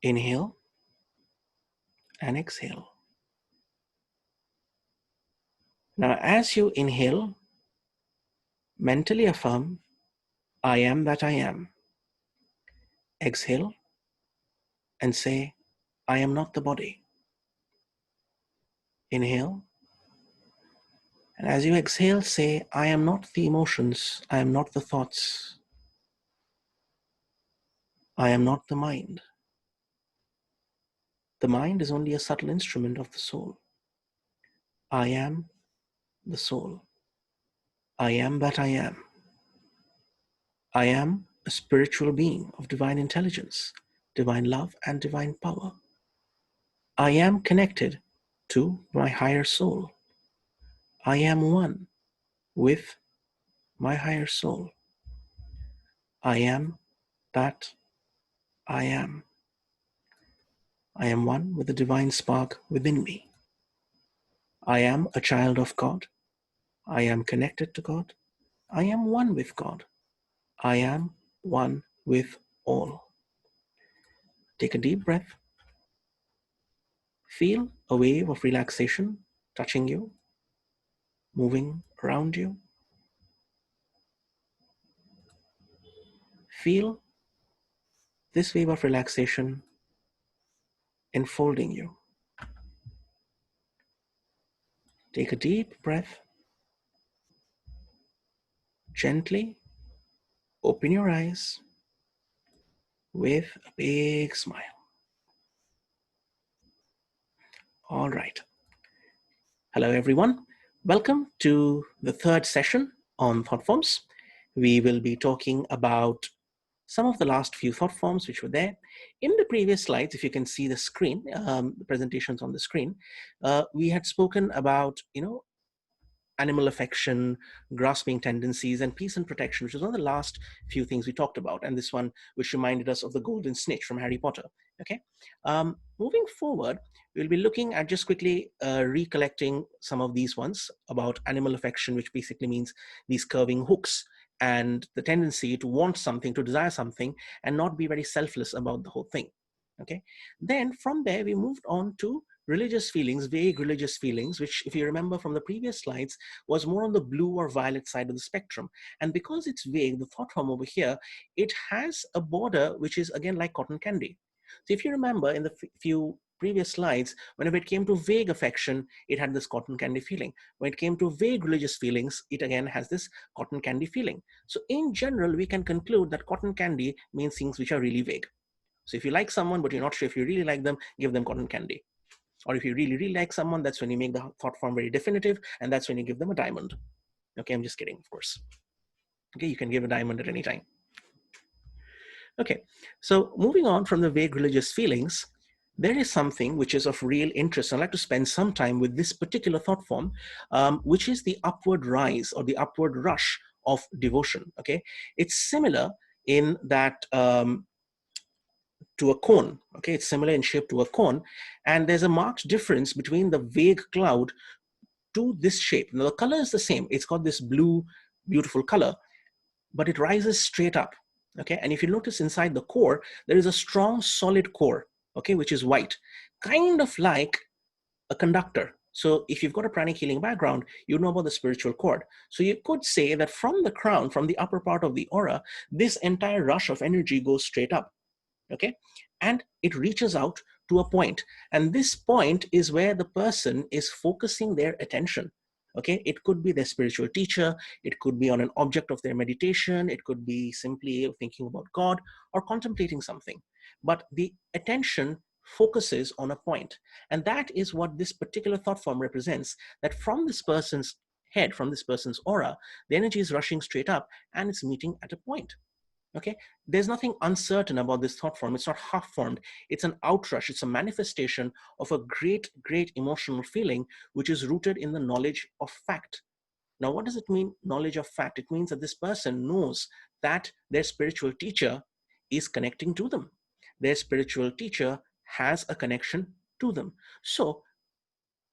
Inhale and exhale. Now, as you inhale, mentally affirm, I am that I am. Exhale and say, I am not the body. Inhale. And as you exhale, say, I am not the emotions. I am not the thoughts. I am not the mind. The mind is only a subtle instrument of the soul. I am the soul. I am that I am. I am a spiritual being of divine intelligence, divine love, and divine power. I am connected to my higher soul. I am one with my higher soul. I am that I am. I am one with the divine spark within me. I am a child of God. I am connected to God. I am one with God. I am one with all. Take a deep breath. Feel a wave of relaxation touching you, moving around you. Feel this wave of relaxation enfolding you. Take a deep breath. Gently open your eyes with a big smile. All right. Hello, everyone. Welcome to the third session on Thoughtforms. We will be talking about some of the last few thought forms which were there. In the previous slides, if you can see the screen, the presentations on the screen, we had spoken about, animal affection, grasping tendencies, and peace and protection, which was one of the last few things we talked about. And this one, which reminded us of the golden snitch from Harry Potter. Okay. Moving forward, we'll be looking at just quickly recollecting some of these ones about animal affection, which basically means these curving hooks and the tendency to want something, to desire something, and not be very selfless about the whole thing. Okay. Then from there, we moved on to religious feelings, vague religious feelings, which, if you remember from the previous slides, was more on the blue or violet side of the spectrum. And because it's vague, the thought form over here, it has a border which is again like cotton candy. So if you remember in the few previous slides, whenever it came to vague affection, it had this cotton candy feeling. When it came to vague religious feelings, it again has this cotton candy feeling. So in general, we can conclude that cotton candy means things which are really vague. So if you like someone, but you're not sure if you really like them, give them cotton candy. Or if you really, really like someone, that's when you make the thought form very definitive, and that's when you give them a diamond. Okay, I'm just kidding, of course. Okay, you can give a diamond at any time. Okay, so moving on from the vague religious feelings, there is something which is of real interest. I'd like to spend some time with this particular thought form, which is the upward rise or the upward rush of devotion. Okay, it's similar in that to a cone. Okay, it's similar in shape to a cone, and there's a marked difference between the vague cloud to this shape. Now the color is the same. It's got this blue, beautiful color, but it rises straight up. Okay, and if you notice inside the core, there is a strong, solid core. Okay, which is white, kind of like a conductor. So if you've got a pranic healing background, you know about the spiritual cord. So you could say that from the crown, from the upper part of the aura, this entire rush of energy goes straight up. Okay, and it reaches out to a point, and this point is where the person is focusing their attention. Okay, it could be their spiritual teacher, it could be on an object of their meditation, it could be simply thinking about God or contemplating something, but the attention focuses on a point. And that is what this particular thought form represents, that from this person's head, from this person's aura, the energy is rushing straight up and it's meeting at a point. Okay, there's nothing uncertain about this thought form. It's not half formed. It's an outrush. It's a manifestation of a great, great emotional feeling, which is rooted in the knowledge of fact. Now, what does it mean, knowledge of fact? It means that this person knows that their spiritual teacher is connecting to them. Their spiritual teacher has a connection to them. So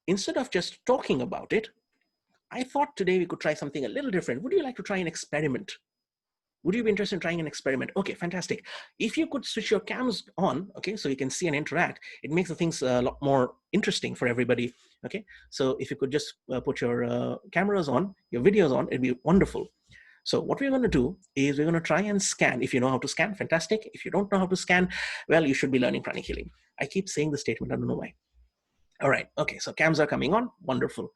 instead of just talking about it, I thought today we could try something a little different. Would you like to try an experiment? Would you be interested in trying an experiment? Okay, fantastic. If you could switch your cams on, okay, so you can see and interact, it makes the things a lot more interesting for everybody, okay? So if you could just put your cameras on, your videos on, it'd be wonderful. So what we're going to do is we're going to try and scan. If you know how to scan, fantastic. If you don't know how to scan, well, you should be learning pranic healing. I keep saying the statement, I don't know why. All right, okay, so cams are coming on, wonderful.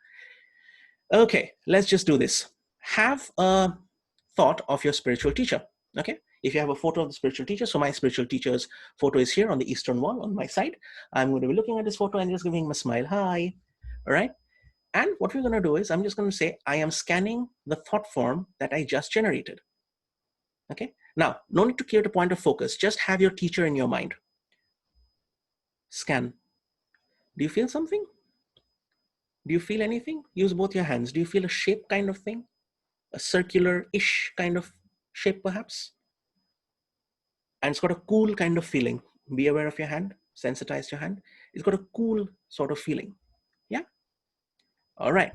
Okay, let's just do this. Have a thought of your spiritual teacher, okay? If you have a photo of the spiritual teacher, so my spiritual teacher's photo is here on the eastern wall on my side. I'm going to be looking at this photo and just giving him a smile, hi, all right? And what we're going to do is I'm just going to say, I am scanning the thought form that I just generated, okay? Now, no need to create a point of focus, just have your teacher in your mind. Scan. Do you feel something? Do you feel anything? Use both your hands. Do you feel a shape kind of thing? A circular-ish kind of shape perhaps? And it's got a cool kind of feeling. Be aware of your hand, sensitize your hand. It's got a cool sort of feeling. Yeah? All right,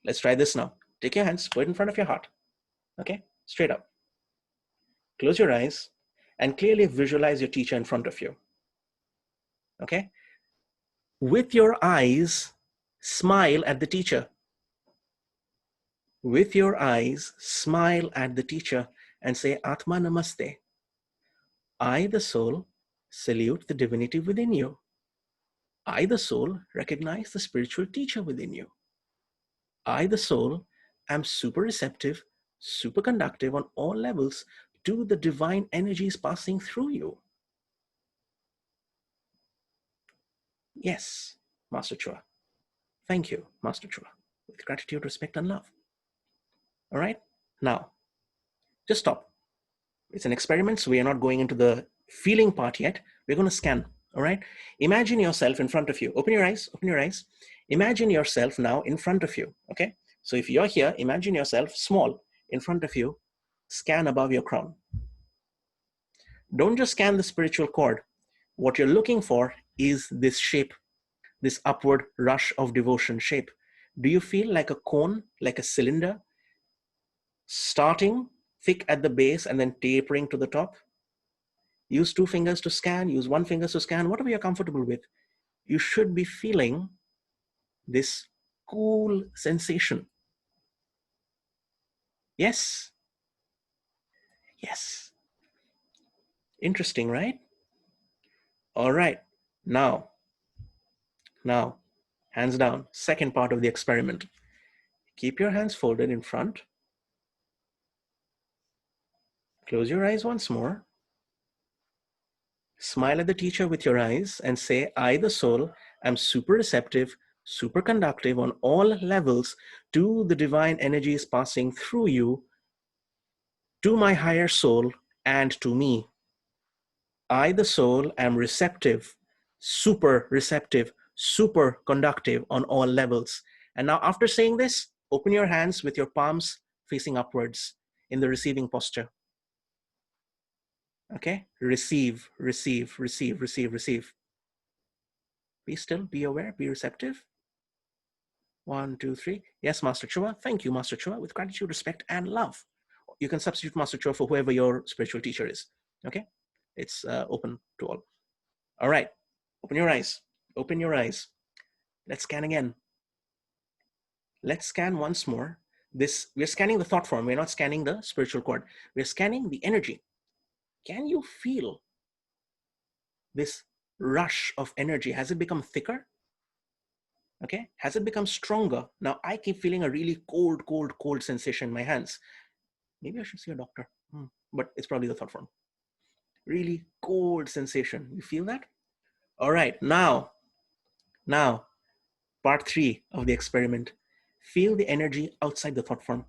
let's try this now. Take your hands, put it in front of your heart. Okay, straight up. Close your eyes and clearly visualize your teacher in front of you. Okay? With your eyes, smile at the teacher. With your eyes, smile at the teacher and say, Atma Namaste. I, the soul, salute the divinity within you. I, the soul, recognize the spiritual teacher within you. I, the soul, am super receptive, super conductive on all levels to the divine energies passing through you. Yes, Master Chua. Thank you, Master Chua. With gratitude, respect, and love. All right? Now, just stop. It's an experiment, so we are not going into the feeling part yet. We're going to scan. All right? Imagine yourself in front of you. Open your eyes. Open your eyes. Imagine yourself now in front of you. Okay? So if you're here, imagine yourself small in front of you. Scan above your crown. Don't just scan the spiritual cord. What you're looking for is this shape, this upward rush of devotion shape. Do you feel like a cone, like a cylinder, starting thick at the base and then tapering to the top? Use 2 fingers to scan, use 1 finger to scan, whatever you're comfortable with. You should be feeling this cool sensation. Yes. Yes. Interesting, right? All right. Now, hands down, second part of the experiment. Keep your hands folded in front. Close your eyes once more. Smile at the teacher with your eyes and say, I, the soul, am super receptive, super conductive on all levels to the divine energies passing through you, to my higher soul, and to me. I, the soul, am receptive, super conductive on all levels. And now after saying this, open your hands with your palms facing upwards in the receiving posture. Okay, receive, receive, receive, receive, receive. Be still, be aware, be receptive. 1, 2, 3. Yes, Master Chua. Thank you, Master Chua, with gratitude, respect, and love. You can substitute Master Chua for whoever your spiritual teacher is. Okay, it's open to all. All right, open your eyes. Open your eyes. Let's scan again. Let's scan once more. We're scanning the thought form. We're not scanning the spiritual cord. We're scanning the energy. Can you feel this rush of energy? Has it become thicker? Okay, has it become stronger? Now I keep feeling a really cold sensation in my hands. Maybe I should see a doctor, but it's probably the thought form. Really cold sensation. You feel that? All right, now, part 3 of the experiment. Feel the energy outside the thought form.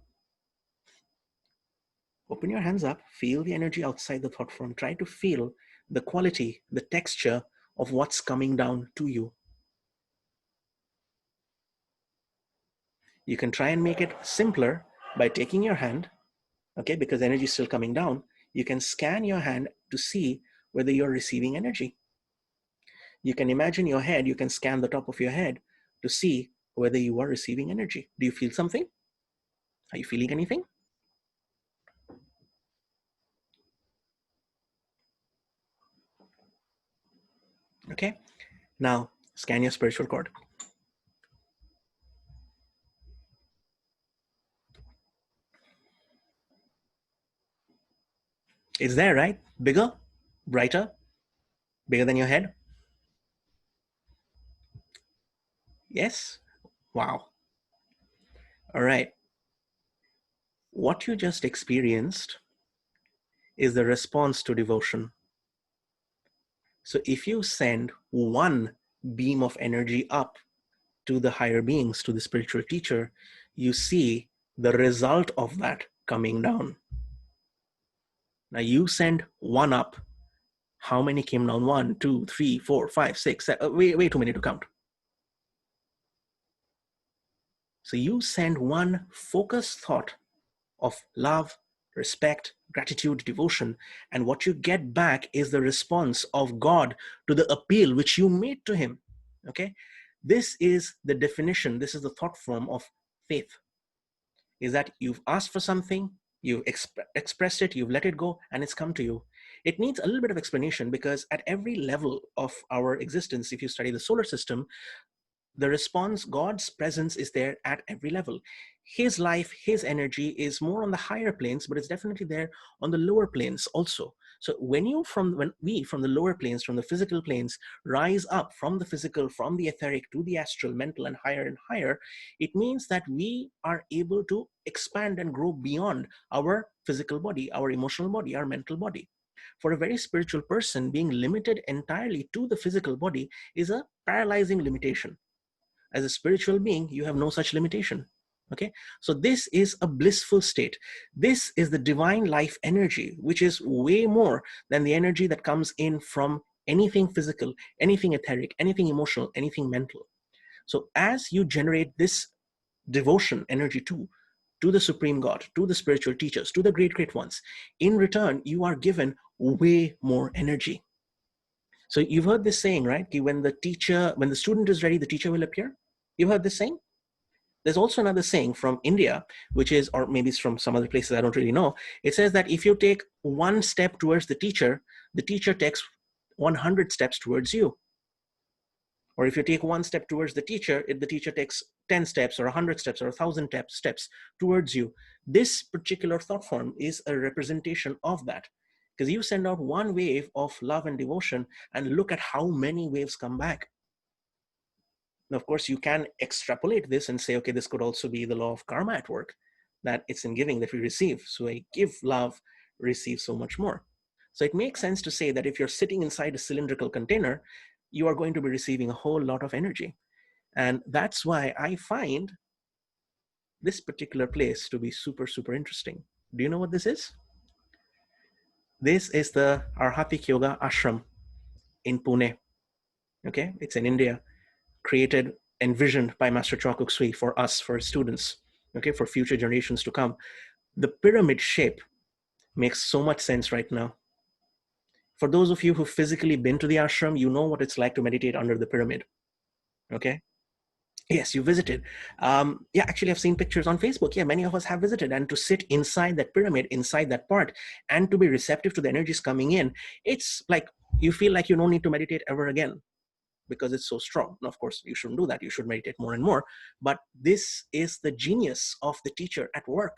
Open your hands up, feel the energy outside the thought form. Try to feel the quality, the texture of what's coming down to you. You can try and make it simpler by taking your hand, okay, because energy is still coming down. You can scan your hand to see whether you're receiving energy. You can imagine your head, you can scan the top of your head to see whether you are receiving energy. Do you feel something? Are you feeling anything? Okay, now scan your spiritual cord. It's there, right? Bigger, brighter, bigger than your head. Yes. Wow. All right. What you just experienced is the response to devotion. So if you send one beam of energy up to the higher beings, to the spiritual teacher, you see the result of that coming down. Now you send one up. How many came down? 1, 2, 3, 4, 5, 6, 7. Way too many to count. So you send one focused thought of love, respect, gratitude, devotion, and what you get back is the response of God to the appeal which you made to him. Okay, this is the definition, this is the thought form of faith, is that you've asked for something, you've expressed it, you've let it go, and it's come to you. It needs a little bit of explanation because at every level of our existence, if you study the solar system, the response, God's presence is there at every level. His life, his energy is more on the higher planes, but it's definitely there on the lower planes also. So when we from the lower planes, from the physical planes, rise up from the physical, from the etheric to the astral, mental, and higher, it means that we are able to expand and grow beyond our physical body, our emotional body, our mental body. For a very spiritual person, being limited entirely to the physical body is a paralyzing limitation. As a spiritual being, you have no such limitation. Okay, so this is a blissful state. This is the divine life energy, which is way more than the energy that comes in from anything physical, anything etheric, anything emotional, anything mental. So as you generate this devotion energy to the supreme God, to the spiritual teachers, to the great ones, in return you are given way more energy. So you've heard this saying, right? When the student is ready, the teacher will appear. You've heard this saying? There's also another saying from India, which is, or maybe it's from some other places, I don't really know. It says that if you take one step towards the teacher takes 100 steps towards you. Or if you take one step towards the teacher takes 10 steps or 100 steps or 1,000 steps towards you. This particular thought form is a representation of that. Because you send out one wave of love and devotion and look at how many waves come back. Now, of course, you can extrapolate this and say, okay, this could also be the law of karma at work, that it's in giving that we receive. So I give love, receive so much more. So it makes sense to say that if you're sitting inside a cylindrical container, you are going to be receiving a whole lot of energy. And that's why I find this particular place to be super, super interesting. Do you know what this is? This is the Arhatik Yoga Ashram in Pune. Okay, it's in India, created, envisioned by Master Choa Kok Sui for us, for students, okay, for future generations to come. The pyramid shape makes so much sense right now. For those of you who've physically been to the ashram, you know what it's like to meditate under the pyramid, okay? Yes, you visited. Yeah, actually, I've seen pictures on Facebook. Yeah, many of us have visited. And to sit inside that pyramid, inside that part, and to be receptive to the energies coming in, it's like you feel like you don't need to meditate ever again because it's so strong. Now, of course, you shouldn't do that. You should meditate more and more. But this is the genius of the teacher at work.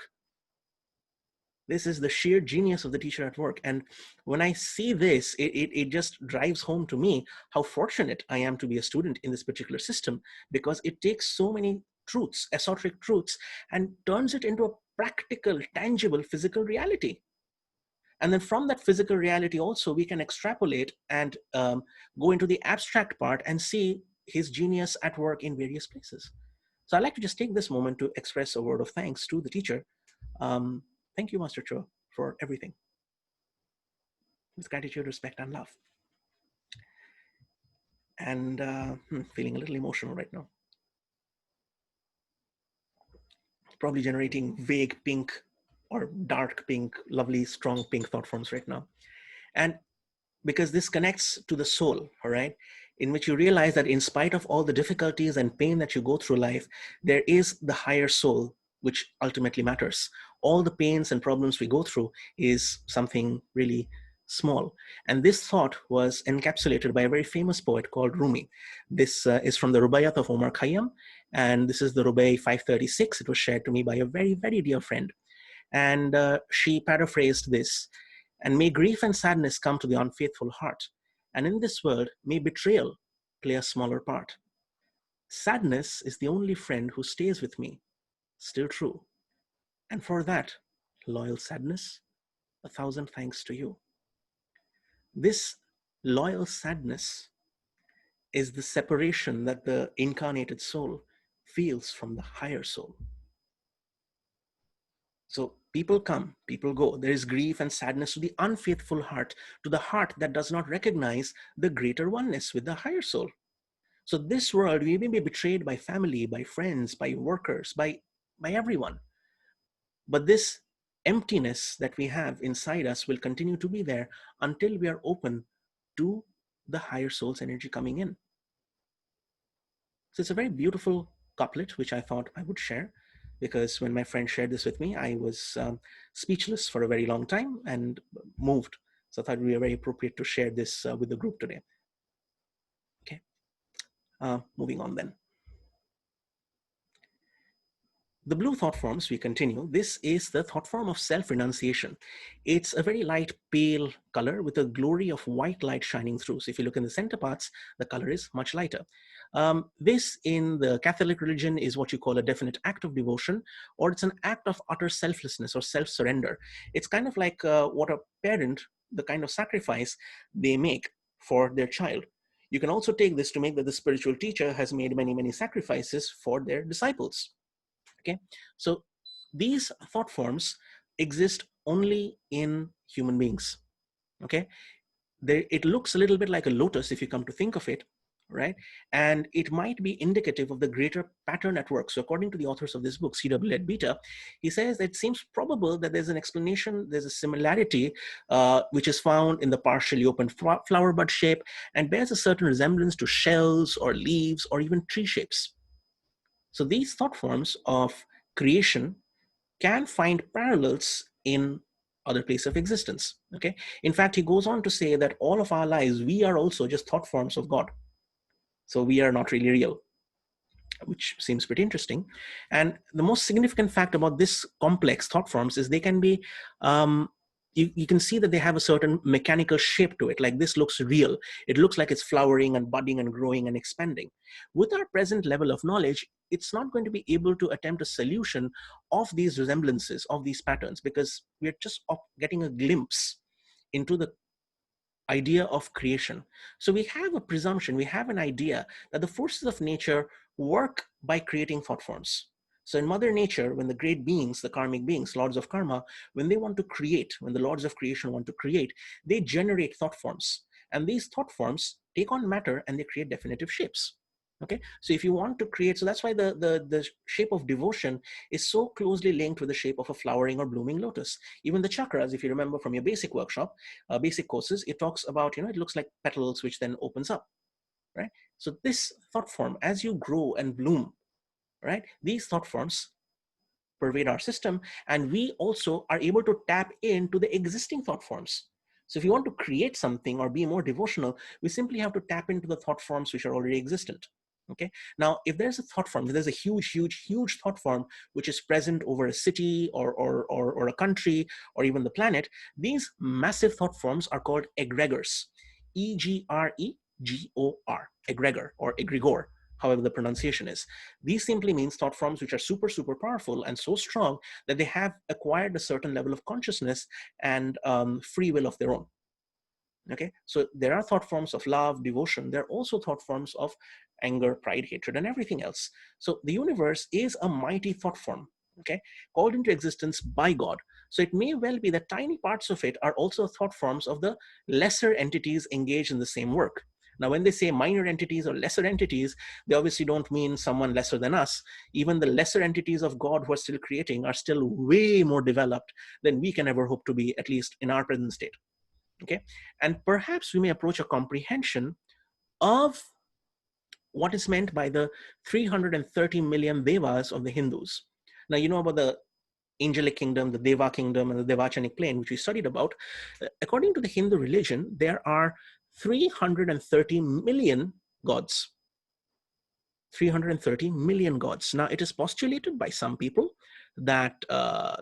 This is the sheer genius of the teacher at work. And when I see this, it just drives home to me how fortunate I am to be a student in this particular system, because it takes so many truths, esoteric truths, and turns it into a practical, tangible, physical reality. And then from that physical reality also, we can extrapolate and go into the abstract part and see his genius at work in various places. So I'd like to just take this moment to express a word of thanks to the teacher. Thank you, Master Cho, for everything. With gratitude, respect, and love. And feeling a little emotional right now. Probably generating vague pink or dark pink, lovely, strong pink thought forms right now. And because this connects to the soul, all right, in which you realize that in spite of all the difficulties and pain that you go through life, there is the higher soul, which ultimately matters. All the pains and problems we go through is something really small. And this thought was encapsulated by a very famous poet called Rumi. This is from the Rubaiyat of Omar Khayyam, and this is the Rubai 536. It was shared to me by a very, very dear friend. And she paraphrased this: and may grief and sadness come to the unfaithful heart, and in this world may betrayal play a smaller part. Sadness is the only friend who stays with me, still true. And for that, loyal sadness, 1,000 thanks to you. This loyal sadness is the separation that the incarnated soul feels from the higher soul. So people come, people go. There is grief and sadness to the unfaithful heart, to the heart that does not recognize the greater oneness with the higher soul. So this world, we may be betrayed by family, by friends, by workers, by everyone. But this emptiness that we have inside us will continue to be there until we are open to the higher soul's energy coming in. So it's a very beautiful couplet, which I thought I would share, because when my friend shared this with me, I was speechless for a very long time and moved. So I thought it would be very appropriate to share this with the group today. Okay, moving on then. The blue thought forms, we continue. This is the thought form of self-renunciation. It's a very light pale color with a glory of white light shining through. So if you look in the center parts, the color is much lighter. This in the Catholic religion is what you call a definite act of devotion, or it's an act of utter selflessness or self-surrender. It's kind of like what a parent, the kind of sacrifice they make for their child. You can also take this to make that the spiritual teacher has made many, many sacrifices for their disciples. Okay, so these thought forms exist only in human beings. Okay, it looks a little bit like a lotus if you come to think of it, right? And it might be indicative of the greater pattern at work. So according to the authors of this book, C.W. Beta, he says that it seems probable that there's an explanation, there's a similarity which is found in the partially open flower bud shape and bears a certain resemblance to shells or leaves or even tree shapes. So these thought forms of creation can find parallels in other places of existence. Okay. In fact, he goes on to say that all of our lives, we are also just thought forms of God. So we are not really real, which seems pretty interesting. And the most significant fact about this complex thought forms is they can be, you can see that they have a certain mechanical shape to it. Like this looks real. It looks like it's flowering and budding and growing and expanding. With our present level of knowledge, it's not going to be able to attempt a solution of these resemblances, of these patterns, because we're just getting a glimpse into the idea of creation. So we have a presumption, we have an idea that the forces of nature work by creating thought forms. So in Mother Nature, when the great beings, the karmic beings, lords of karma, when they want to create, when the lords of creation want to create, they generate thought forms. And these thought forms take on matter and they create definitive shapes. Okay, so if you want to create, so that's why the shape of devotion is so closely linked with the shape of a flowering or blooming lotus. Even the chakras, if you remember from your basic workshop, basic courses, it talks about, it looks like petals which then opens up, right? So this thought form, as you grow and bloom, right, these thought forms pervade our system, and we also are able to tap into the existing thought forms. So if you want to create something or be more devotional, we simply have to tap into the thought forms which are already existent. Okay. Now, if there's a thought form, if there's a huge thought form which is present over a city or a country or even the planet, these massive thought forms are called egregors. E-G-R-E-G-O-R, egregor or egregore, however the pronunciation is. These simply means thought forms which are super powerful and so strong that they have acquired a certain level of consciousness and free will of their own. Okay, so there are thought forms of love, devotion. There are also thought forms of anger, pride, hatred, and everything else. So the universe is a mighty thought form, okay, called into existence by God. So it may well be that tiny parts of it are also thought forms of the lesser entities engaged in the same work. Now, when they say minor entities or lesser entities, they obviously don't mean someone lesser than us. Even the lesser entities of God who are still creating are still way more developed than we can ever hope to be, at least in our present state. Okay, and perhaps we may approach a comprehension of what is meant by the 330 million devas of the Hindus. Now, you know about the angelic kingdom, the Deva kingdom, and the Devachanic plane, which we studied about, according to the Hindu religion, there are 330 million gods. 330 million gods. Now, it is postulated by some people that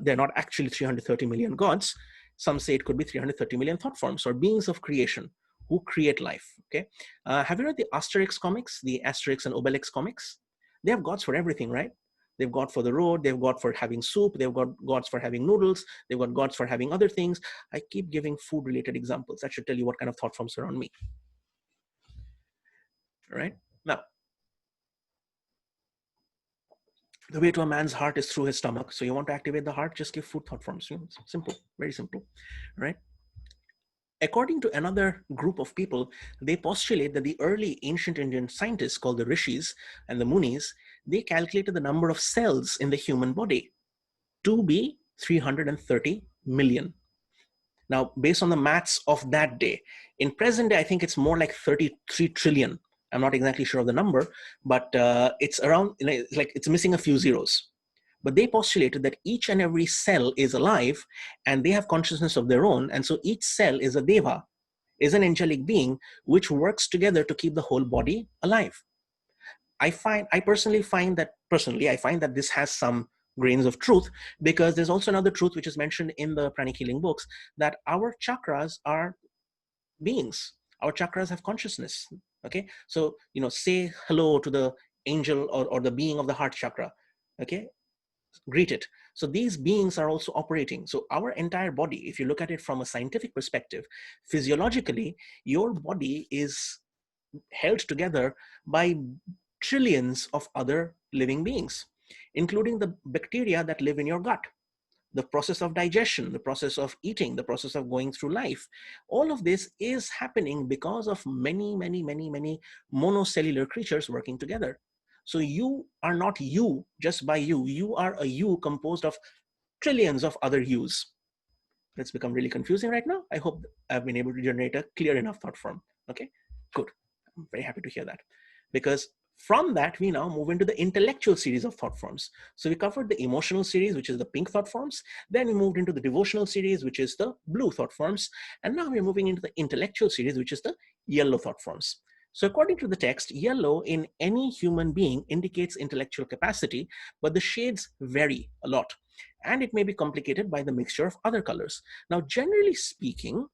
they're not actually 330 million gods. Some say it could be 330 million thought forms or beings of creation who create life. Okay, have you read the Asterix comics, the Asterix and Obelix comics? They have gods for everything, right? They've got for the road, they've got for having soup, they've got gods for having noodles, they've got gods for having other things. I keep giving food-related examples. That should tell you what kind of thought forms are on me. All right? Now, the way to a man's heart is through his stomach. So you want to activate the heart, just give food thought forms. Simple, very simple, right? According to another group of people, they postulate that the early ancient Indian scientists called the rishis and the munis, they calculated the number of cells in the human body to be 330 million. Now, based on the maths of that day, in present day, I think it's more like 33 trillion. I'm not exactly sure of the number, but it's around, like it's missing a few zeros. But they postulated that each and every cell is alive and they have consciousness of their own. And so each cell is a deva, is an angelic being, which works together to keep the whole body alive. I personally find that this has some grains of truth, because there's also another truth which is mentioned in the pranic healing books, that our chakras are beings. Our chakras have consciousness. Okay, so say hello to the angel or the being of the heart chakra. Okay, greet it. So these beings are also operating. So our entire body, if you look at it from a scientific perspective, physiologically, your body is held together by trillions of other living beings, including the bacteria that live in your gut, the process of digestion, the process of eating, the process of going through life. All of this is happening because of many, many, many, many monocellular creatures working together. So you are not you just by you. You are a you composed of trillions of other yous. It's become really confusing right now. I hope I've been able to generate a clear enough thought form. Okay, good. I'm very happy to hear that, because from that, we now move into the intellectual series of thought forms. So we covered the emotional series, which is the pink thought forms. Then we moved into the devotional series, which is the blue thought forms. And now we're moving into the intellectual series, which is the yellow thought forms. So according to the text, yellow in any human being indicates intellectual capacity, but the shades vary a lot. And it may be complicated by the mixture of other colors. Now, generally speaking,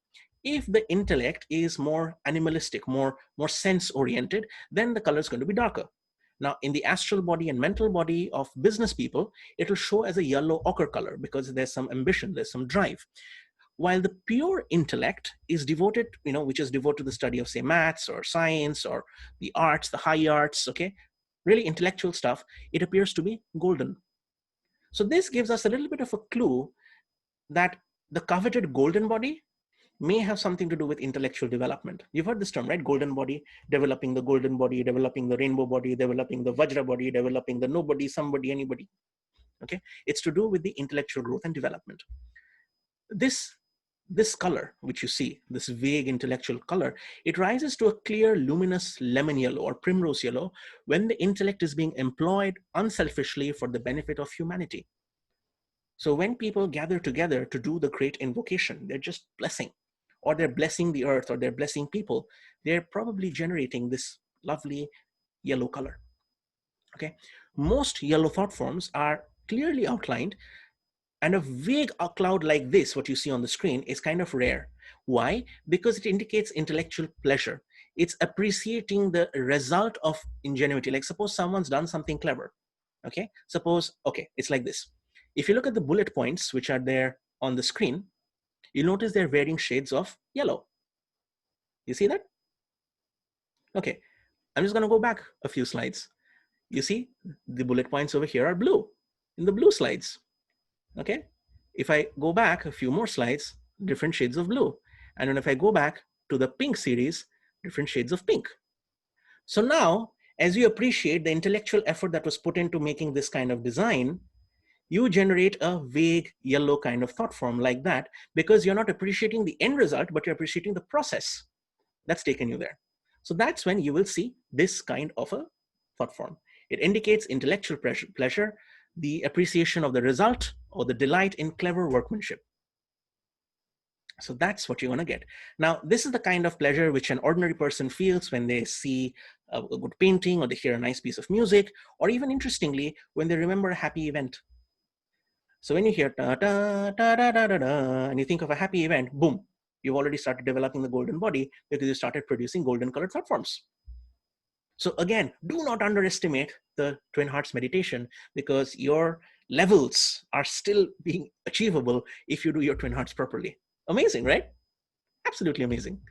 if the intellect is more animalistic, more sense-oriented, then the color is going to be darker. Now, in the astral body and mental body of business people, it will show as a yellow ochre color because there's some ambition, there's some drive. While the pure intellect is devoted, which is devoted to the study of, say, maths or science or the arts, the high arts, okay, really intellectual stuff, it appears to be golden. So this gives us a little bit of a clue that the coveted golden body may have something to do with intellectual development. You've heard this term, right? Golden body, developing the golden body, developing the rainbow body, developing the vajra body, developing the nobody, somebody, anybody. Okay, it's to do with the intellectual growth and development. This color, which you see, this vague intellectual color, it rises to a clear, luminous lemon yellow or primrose yellow when the intellect is being employed unselfishly for the benefit of humanity. So when people gather together to do the great invocation, they're just blessing, or they're blessing the earth, or they're blessing people. They're probably generating this lovely yellow color. Okay, most yellow thought forms are clearly outlined, and a vague cloud like this, what you see on the screen, is kind of rare. Why? Because it indicates intellectual pleasure. It's appreciating the result of ingenuity. Like suppose someone's done something clever. Okay, it's like this. If you look at the bullet points, which are there on the screen, you'll notice they're varying shades of yellow. You see that? Okay, I'm just going to go back a few slides. You see the bullet points over here are blue in the blue slides. Okay, if I go back a few more slides, different shades of blue. And then if I go back to the pink series, different shades of pink. So now, as you appreciate the intellectual effort that was put into making this kind of design, you generate a vague yellow kind of thought form like that, because you're not appreciating the end result, but you're appreciating the process that's taken you there. So that's when you will see this kind of a thought form. It indicates intellectual pleasure. the appreciation of the result or the delight in clever workmanship. So that's what you're going to get. Now, this is the kind of pleasure which an ordinary person feels when they see a good painting, or they hear a nice piece of music, or even interestingly, when they remember a happy event. So when you hear da da da da da da da, and you think of a happy event, boom, you've already started developing the golden body because you started producing golden colored thought forms. So again, do not underestimate the Twin Hearts meditation, because your levels are still being achievable if you do your Twin Hearts properly. Amazing, right? Absolutely amazing.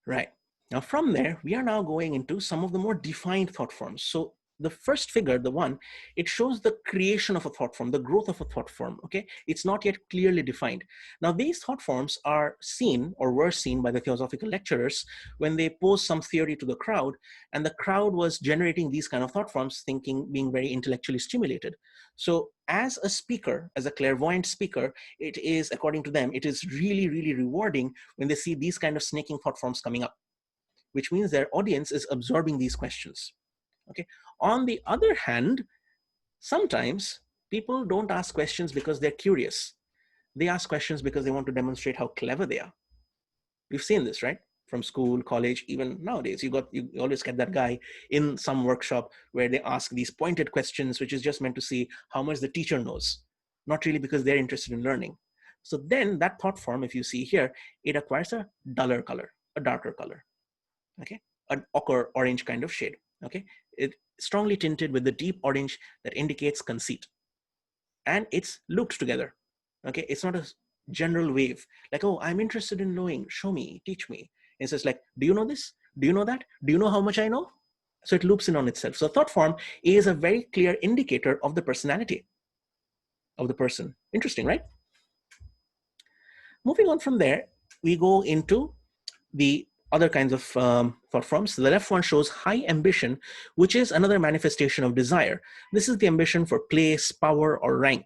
Right. Now from there, we are now going into some of the more defined thought forms. So the first figure, the one, it shows the creation of a thought form, the growth of a thought form, okay? It's not yet clearly defined. Now these thought forms are seen, or were seen, by the theosophical lecturers when they posed some theory to the crowd, and the crowd was generating these kind of thought forms, thinking, being very intellectually stimulated. So as a speaker, as a clairvoyant speaker, it is, according to them, it is really, really rewarding when they see these kind of snaking thought forms coming up, which means their audience is absorbing these questions. Okay. On the other hand, sometimes people don't ask questions because they're curious. They ask questions because they want to demonstrate how clever they are. We've seen this, right? From school, college, even nowadays. You always get that guy in some workshop where they ask these pointed questions, which is just meant to see how much the teacher knows, not really because they're interested in learning. So then that thought form, if you see here, it acquires a duller color, a darker color. Okay, an ochre orange kind of shade. Okay, it's strongly tinted with the deep orange that indicates conceit, and it's looped together. Okay, it's not a general wave like, oh, I'm interested in knowing, show me, teach me. It's just like, do you know this, do you know that, do you know how much I know? So it loops in on itself. So thought form is a very clear indicator of the personality of the person. Interesting, right? Moving on from there, we go into the other kinds of thought forms. So the left one shows high ambition, which is another manifestation of desire. This is the ambition for place, power, or rank.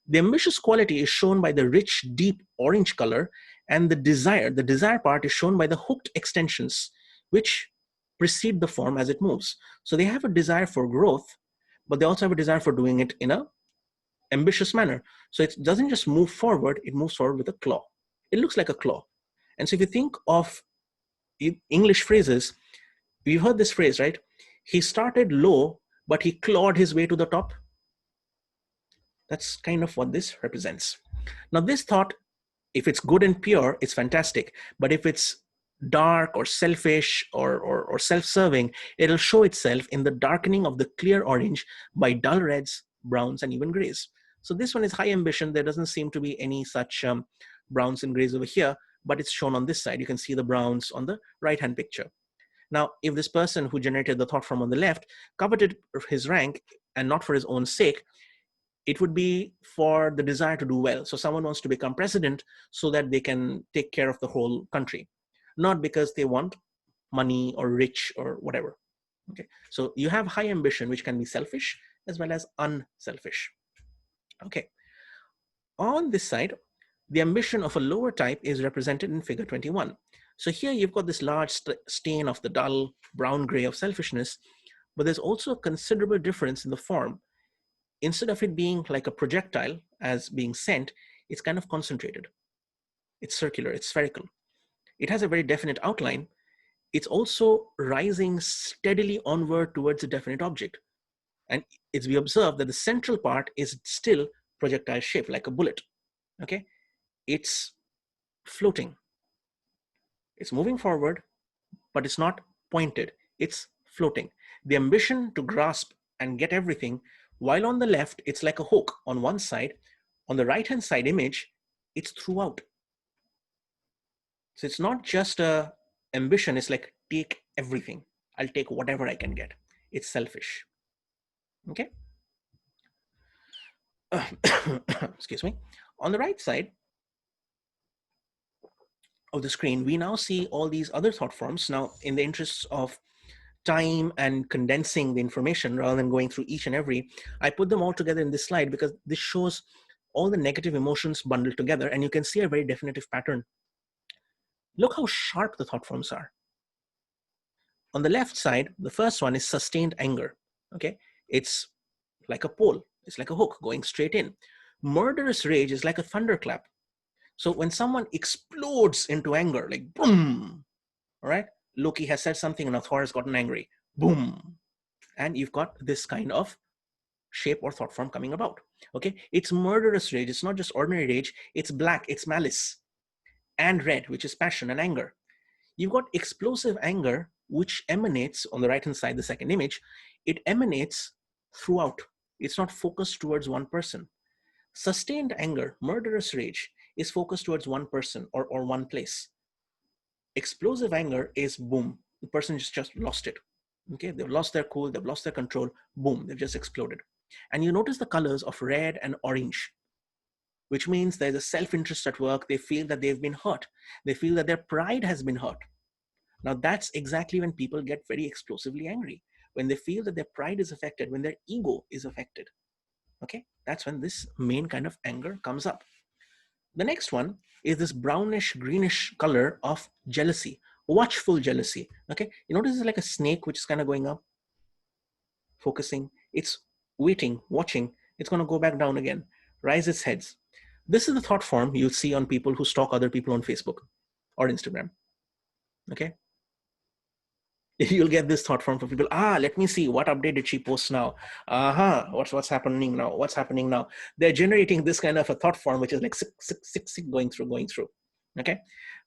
The ambitious quality is shown by the rich, deep orange color, and the desire part is shown by the hooked extensions, which precede the form as it moves. So they have a desire for growth, but they also have a desire for doing it in a ambitious manner. So it doesn't just move forward, it moves forward with a claw. It looks like a claw. And so if you think of English phrases, we've heard this phrase, right? He started low, but he clawed his way to the top. That's kind of what this represents. Now, this thought, if it's good and pure, it's fantastic. But if it's dark or selfish or self-serving, it'll show itself in the darkening of the clear orange by dull reds, browns, and even grays. So this one is high ambition. There doesn't seem to be any such browns and grays over here, but it's shown on this side. You can see the browns on the right-hand picture. Now, if this person who generated the thought form on the left coveted his rank and not for his own sake, it would be for the desire to do well. So someone wants to become president so that they can take care of the whole country, not because they want money or rich or whatever. Okay, so you have high ambition, which can be selfish as well as unselfish. Okay, on this side, the ambition of a lower type is represented in figure 21. So here you've got this large stain of the dull brown gray of selfishness, but there's also a considerable difference in the form. Instead of it being like a projectile as being sent, it's kind of concentrated. It's circular, it's spherical. It has a very definite outline. It's also rising steadily onward towards a definite object. And it's we observe that the central part is still projectile shaped like a bullet. Okay, it's floating. It's moving forward, but it's not pointed. It's floating. The ambition to grasp and get everything, while on the left, it's like a hook on one side. On the right-hand side image, it's throughout. So it's not just a ambition. It's like, take everything. I'll take whatever I can get. It's selfish. Okay. Excuse me. On the right side of the screen, we now see all these other thought forms. Now, in the interests of time and condensing the information rather than going through each and every, I put them all together in this slide because this shows all the negative emotions bundled together, and you can see a very definitive pattern. Look how sharp the thought forms are. On the left side, the first one is sustained anger. Okay, it's like a pole. It's like a hook going straight in. Murderous rage is like a thunderclap. So when someone explodes into anger, like boom, all right, Loki has said something and now Thor has gotten angry, boom. And you've got this kind of shape or thought form coming about. Okay, it's murderous rage. It's not just ordinary rage. It's black, it's malice, and red, which is passion and anger. You've got explosive anger, which emanates on the right hand side, the second image. It emanates throughout. It's not focused towards one person. Sustained anger, murderous rage, is focused towards one person or one place. Explosive anger is boom. The person just lost it. Okay, they've lost their cool, they've lost their control, boom, they've just exploded. And you notice the colors of red and orange, which means there's a self-interest at work. They feel that they've been hurt. They feel that their pride has been hurt. Now that's exactly when people get very explosively angry, when they feel that their pride is affected, when their ego is affected. Okay, that's when this main kind of anger comes up. The next one is this brownish greenish color of jealousy, watchful jealousy. Okay, you notice it's like a snake which is kind of going up, focusing. It's waiting, watching. It's going to go back down again, rise its heads. This is the thought form you'll see on people who stalk other people on Facebook or Instagram. Okay, you'll get this thought form from people. Let me see, what update did she post now? What's happening now? What's happening now? They're generating this kind of a thought form, which is like going through. Okay,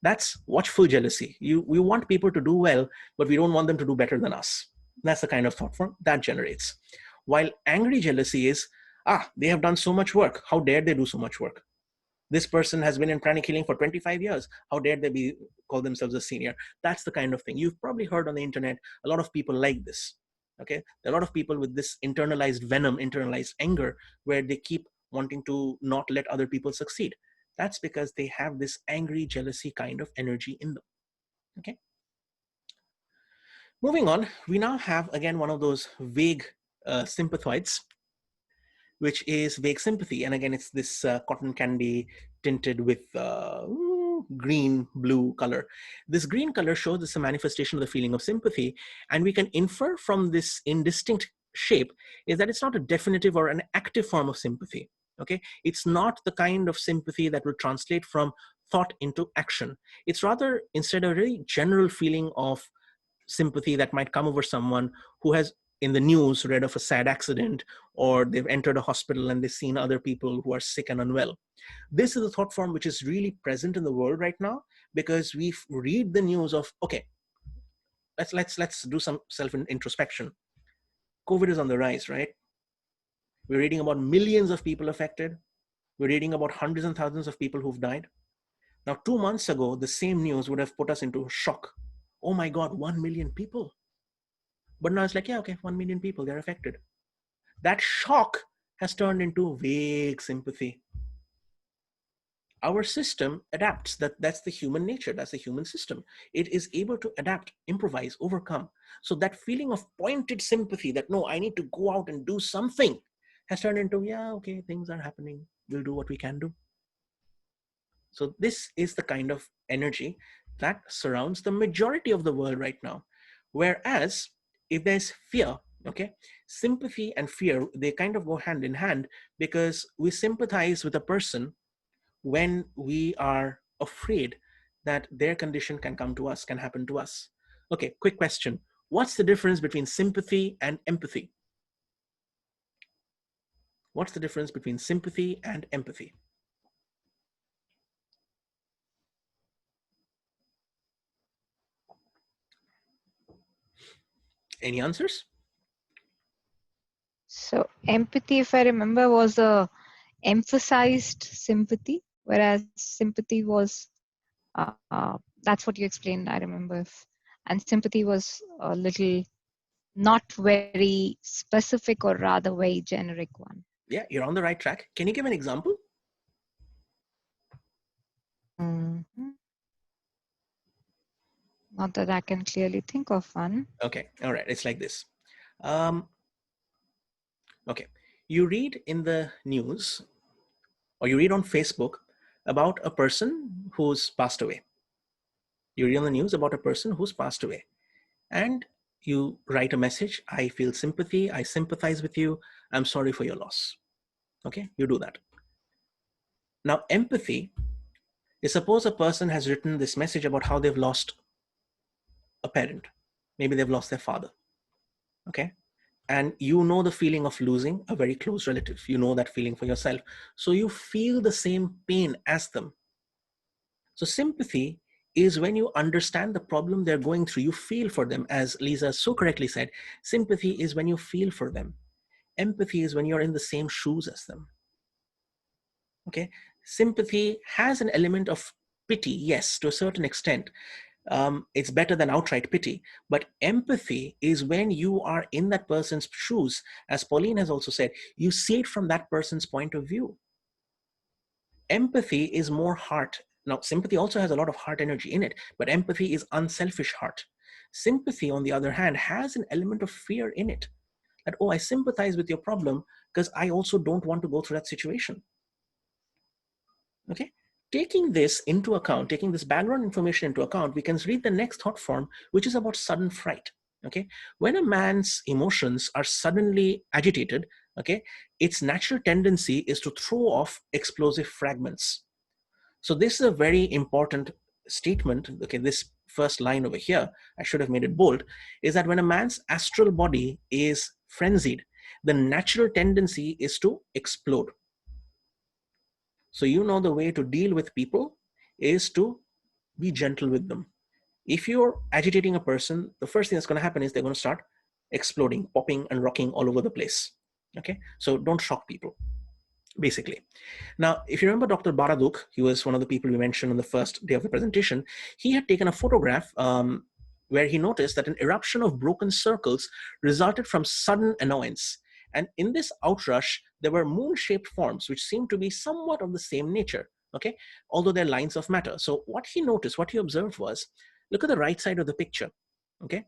that's watchful jealousy. We want people to do well, but we don't want them to do better than us. That's the kind of thought form that generates. While angry jealousy is, they have done so much work. How dare they do so much work? This person has been in pranic healing for 25 years. How dare they call themselves a senior? That's the kind of thing. You've probably heard on the internet, a lot of people like this. Okay, there are a lot of people with this internalized venom, internalized anger, where they keep wanting to not let other people succeed. That's because they have this angry jealousy kind of energy in them. Okay. Moving on, we now have again one of those vague sympathoids, which is vague sympathy. And again, it's this cotton candy tinted with green, blue color. This green color shows it's a manifestation of the feeling of sympathy. And we can infer from this indistinct shape is that it's not a definitive or an active form of sympathy. Okay, it's not the kind of sympathy that will translate from thought into action. It's rather instead a very general feeling of sympathy that might come over someone who has in the news read of a sad accident, or they've entered a hospital and they've seen other people who are sick and unwell. This is a thought form which is really present in the world right now, because we read the news of, okay, let's do some self-introspection. COVID is on the rise, right? We're reading about millions of people affected. We're reading about hundreds and thousands of people who've died. Now, 2 months ago, the same news would have put us into shock. Oh my God, 1 million people. But now it's like, yeah, okay, 1 million people, they're affected. That shock has turned into vague sympathy. Our system adapts. That's the human nature. That's the human system. It is able to adapt, improvise, overcome. So that feeling of pointed sympathy that, no, I need to go out and do something, has turned into, yeah, okay, things are happening. We'll do what we can do. So this is the kind of energy that surrounds the majority of the world right now. Whereas if there's fear, okay, sympathy and fear, they kind of go hand in hand, because we sympathize with a person when we are afraid that their condition can come to us, can happen to us. Okay, quick question. What's the difference between sympathy and empathy? What's the difference between sympathy and empathy? Any answers? So empathy, if I remember, was a emphasized sympathy, whereas sympathy was, that's what you explained, I remember. And sympathy was a little not very specific, or rather very generic one. Yeah, you're on the right track. Can you give an example? Not that I can clearly think of one. Okay, all right, it's like this. Okay, you read in the news or you read on Facebook about a person who's passed away. You read on the news about a person who's passed away. And you write a message, I feel sympathy, I sympathize with you, I'm sorry for your loss. Okay, you do that. Now, empathy is, suppose a person has written this message about how they've lost a parent. Maybe they've lost their father. Okay. And you know the feeling of losing a very close relative. You know that feeling for yourself. So you feel the same pain as them. So sympathy is when you understand the problem they're going through, you feel for them. As Lisa so correctly said, sympathy is when you feel for them. Empathy is when you're in the same shoes as them. Okay. Sympathy has an element of pity, yes, to a certain extent. It's better than outright pity. But empathy is when you are in that person's shoes. As Pauline has also said, you see it from that person's point of view. Empathy is more heart. Now, sympathy also has a lot of heart energy in it, but empathy is unselfish heart. Sympathy, on the other hand, has an element of fear in it. That, oh, I sympathize with your problem because I also don't want to go through that situation. Okay. Taking this into account, taking this background information into account, we can read the next thought form, which is about sudden fright. Okay. When a man's emotions are suddenly agitated, okay, its natural tendency is to throw off explosive fragments. So this is a very important statement. Okay, this first line over here, I should have made it bold, is that when a man's astral body is frenzied, the natural tendency is to explode. So you know the way to deal with people is to be gentle with them. If you're agitating a person, the first thing that's going to happen is they're going to start exploding, popping and rocking all over the place. Okay, so don't shock people, basically. Now, if you remember Dr. Baraduk, he was one of the people we mentioned on the first day of the presentation. He had taken a photograph where he noticed that an eruption of broken circles resulted from sudden annoyance. And in this outrush, there were moon-shaped forms, which seemed to be somewhat of the same nature, okay, although they're lines of matter. So what he noticed, what he observed was, look at the right side of the picture, okay?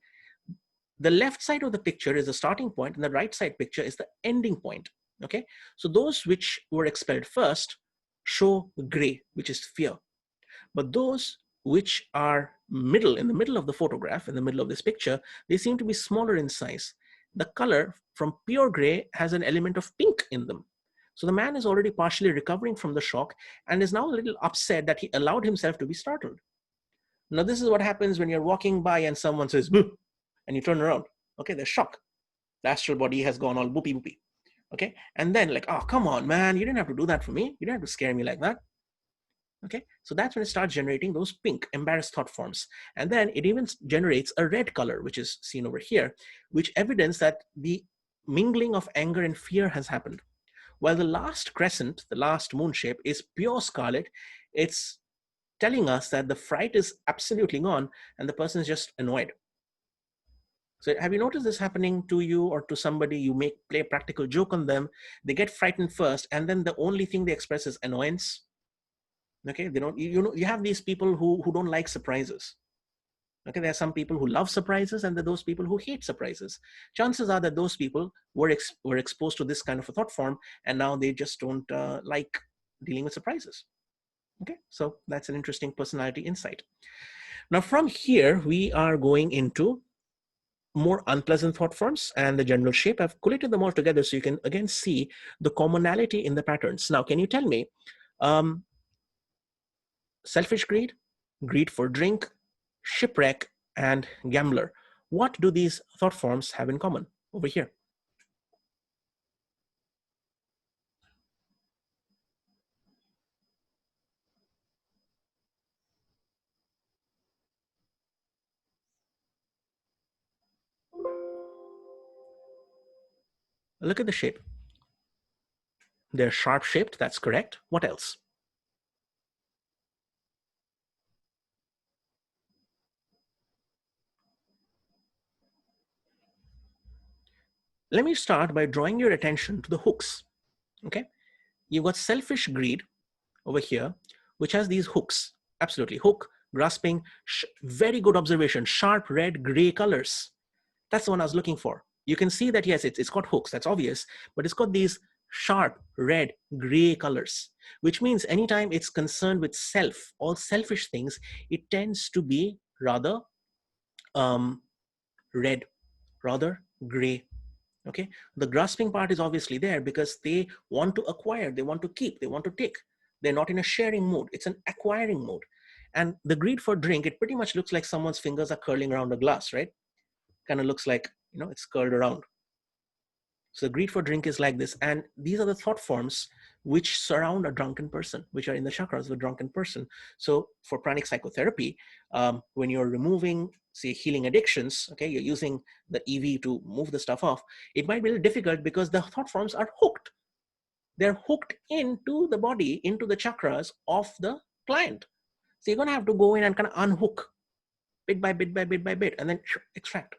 The left side of the picture is the starting point, and the right side picture is the ending point, okay? So those which were expelled first show gray, which is fear. But those which are middle, in the middle of the photograph, in the middle of this picture, they seem to be smaller in size. The color from pure gray has an element of pink in them. So the man is already partially recovering from the shock and is now a little upset that he allowed himself to be startled. Now, this is what happens when you're walking by and someone says, boo, and you turn around. Okay, there's shock. The astral body has gone all boopy boopy. Okay, and then like, oh, come on, man, you didn't have to do that for me. You didn't have to scare me like that. Okay, so that's when it starts generating those pink embarrassed thought forms. And then it even generates a red color, which is seen over here, which evidence that the mingling of anger and fear has happened. While the last crescent, the last moon shape, is pure scarlet, it's telling us that the fright is absolutely gone and the person is just annoyed. So have you noticed this happening to you or to somebody? You play a practical joke on them, they get frightened first, and then the only thing they express is annoyance. Okay, they don't, you have these people who don't like surprises. Okay, there are some people who love surprises and there are those people who hate surprises. Chances are that those people were exposed to this kind of a thought form and now they just don't like dealing with surprises. Okay, so that's an interesting personality insight. Now from here, we are going into more unpleasant thought forms and the general shape. I've collated them all together so you can again see the commonality in the patterns. Now, can you tell me, selfish greed, greed for drink, shipwreck, and gambler, what do these thought forms have in common over here? Look at the shape. They're sharp shaped, that's correct. What else? Let me start by drawing your attention to the hooks. Okay, you've got selfish greed over here, which has these hooks. Absolutely, hook, grasping, very good observation, sharp red, gray colors. That's the one I was looking for. You can see that, yes, it's got hooks, that's obvious, but it's got these sharp red, gray colors, which means anytime it's concerned with self, all selfish things, it tends to be rather red. rather gray. Okay, the grasping part is obviously there because they want to acquire, they want to keep, they want to take. They're not in a sharing mode, it's an acquiring mode. And the greed for drink, it pretty much looks like someone's fingers are curling around a glass, right? Kind of looks like, it's curled around. So the greed for drink is like this. And these are the thought forms which surround a drunken person, which are in the chakras of a drunken person. So for pranic psychotherapy, when you're removing, say, healing addictions, okay, you're using the EV to move the stuff off, it might be a little difficult because the thought forms are hooked. They're hooked into the body, into the chakras of the client. So you're going to have to go in and kind of unhook bit by bit by bit by bit and then extract.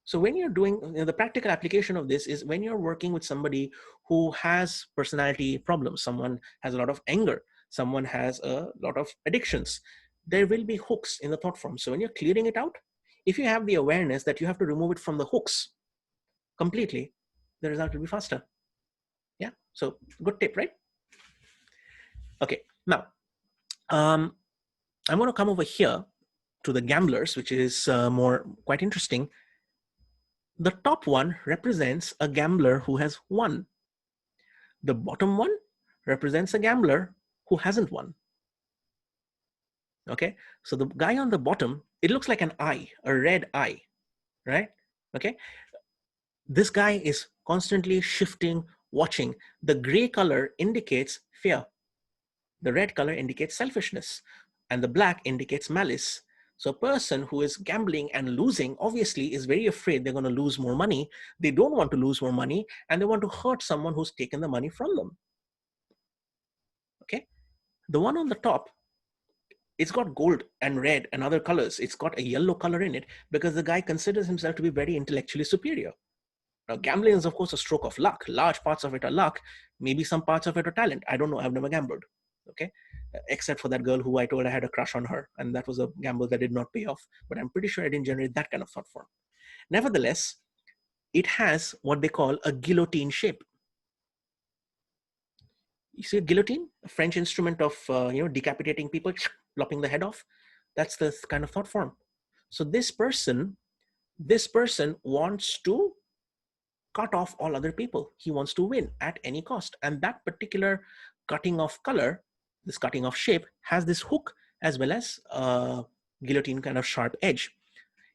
So when you're doing, the practical application of this is when you're working with somebody who has personality problems, someone has a lot of anger, someone has a lot of addictions, there will be hooks in the thought form. So when you're clearing it out, if you have the awareness that you have to remove it from the hooks completely, the result will be faster. Yeah, so good tip, right? Okay, now I'm going to come over here to the gamblers, which is quite interesting. The top one represents a gambler who has won. The bottom one represents a gambler who hasn't won. Okay, so the guy on the bottom, it looks like an eye, a red eye, right? Okay, this guy is constantly shifting, watching. The gray color indicates fear. The red color indicates selfishness, and the black indicates malice. So a person who is gambling and losing obviously is very afraid they're going to lose more money. They don't want to lose more money, and they want to hurt someone who's taken the money from them. Okay, the one on the top, it's got gold and red and other colors. It's got a yellow color in it because the guy considers himself to be very intellectually superior. Now, gambling is, of course, a stroke of luck. Large parts of it are luck. Maybe some parts of it are talent. I don't know. I've never gambled. Okay, except for that girl who I told I had a crush on her, and that was a gamble that did not pay off. But I'm pretty sure I didn't generate that kind of thought form. Nevertheless, it has what they call a guillotine shape. You see a guillotine, a French instrument of decapitating people, lopping the head off. That's the kind of thought form. So this person wants to cut off all other people. He wants to win at any cost. And that particular cutting off color, this cutting off shape, has this hook as well as a guillotine kind of sharp edge.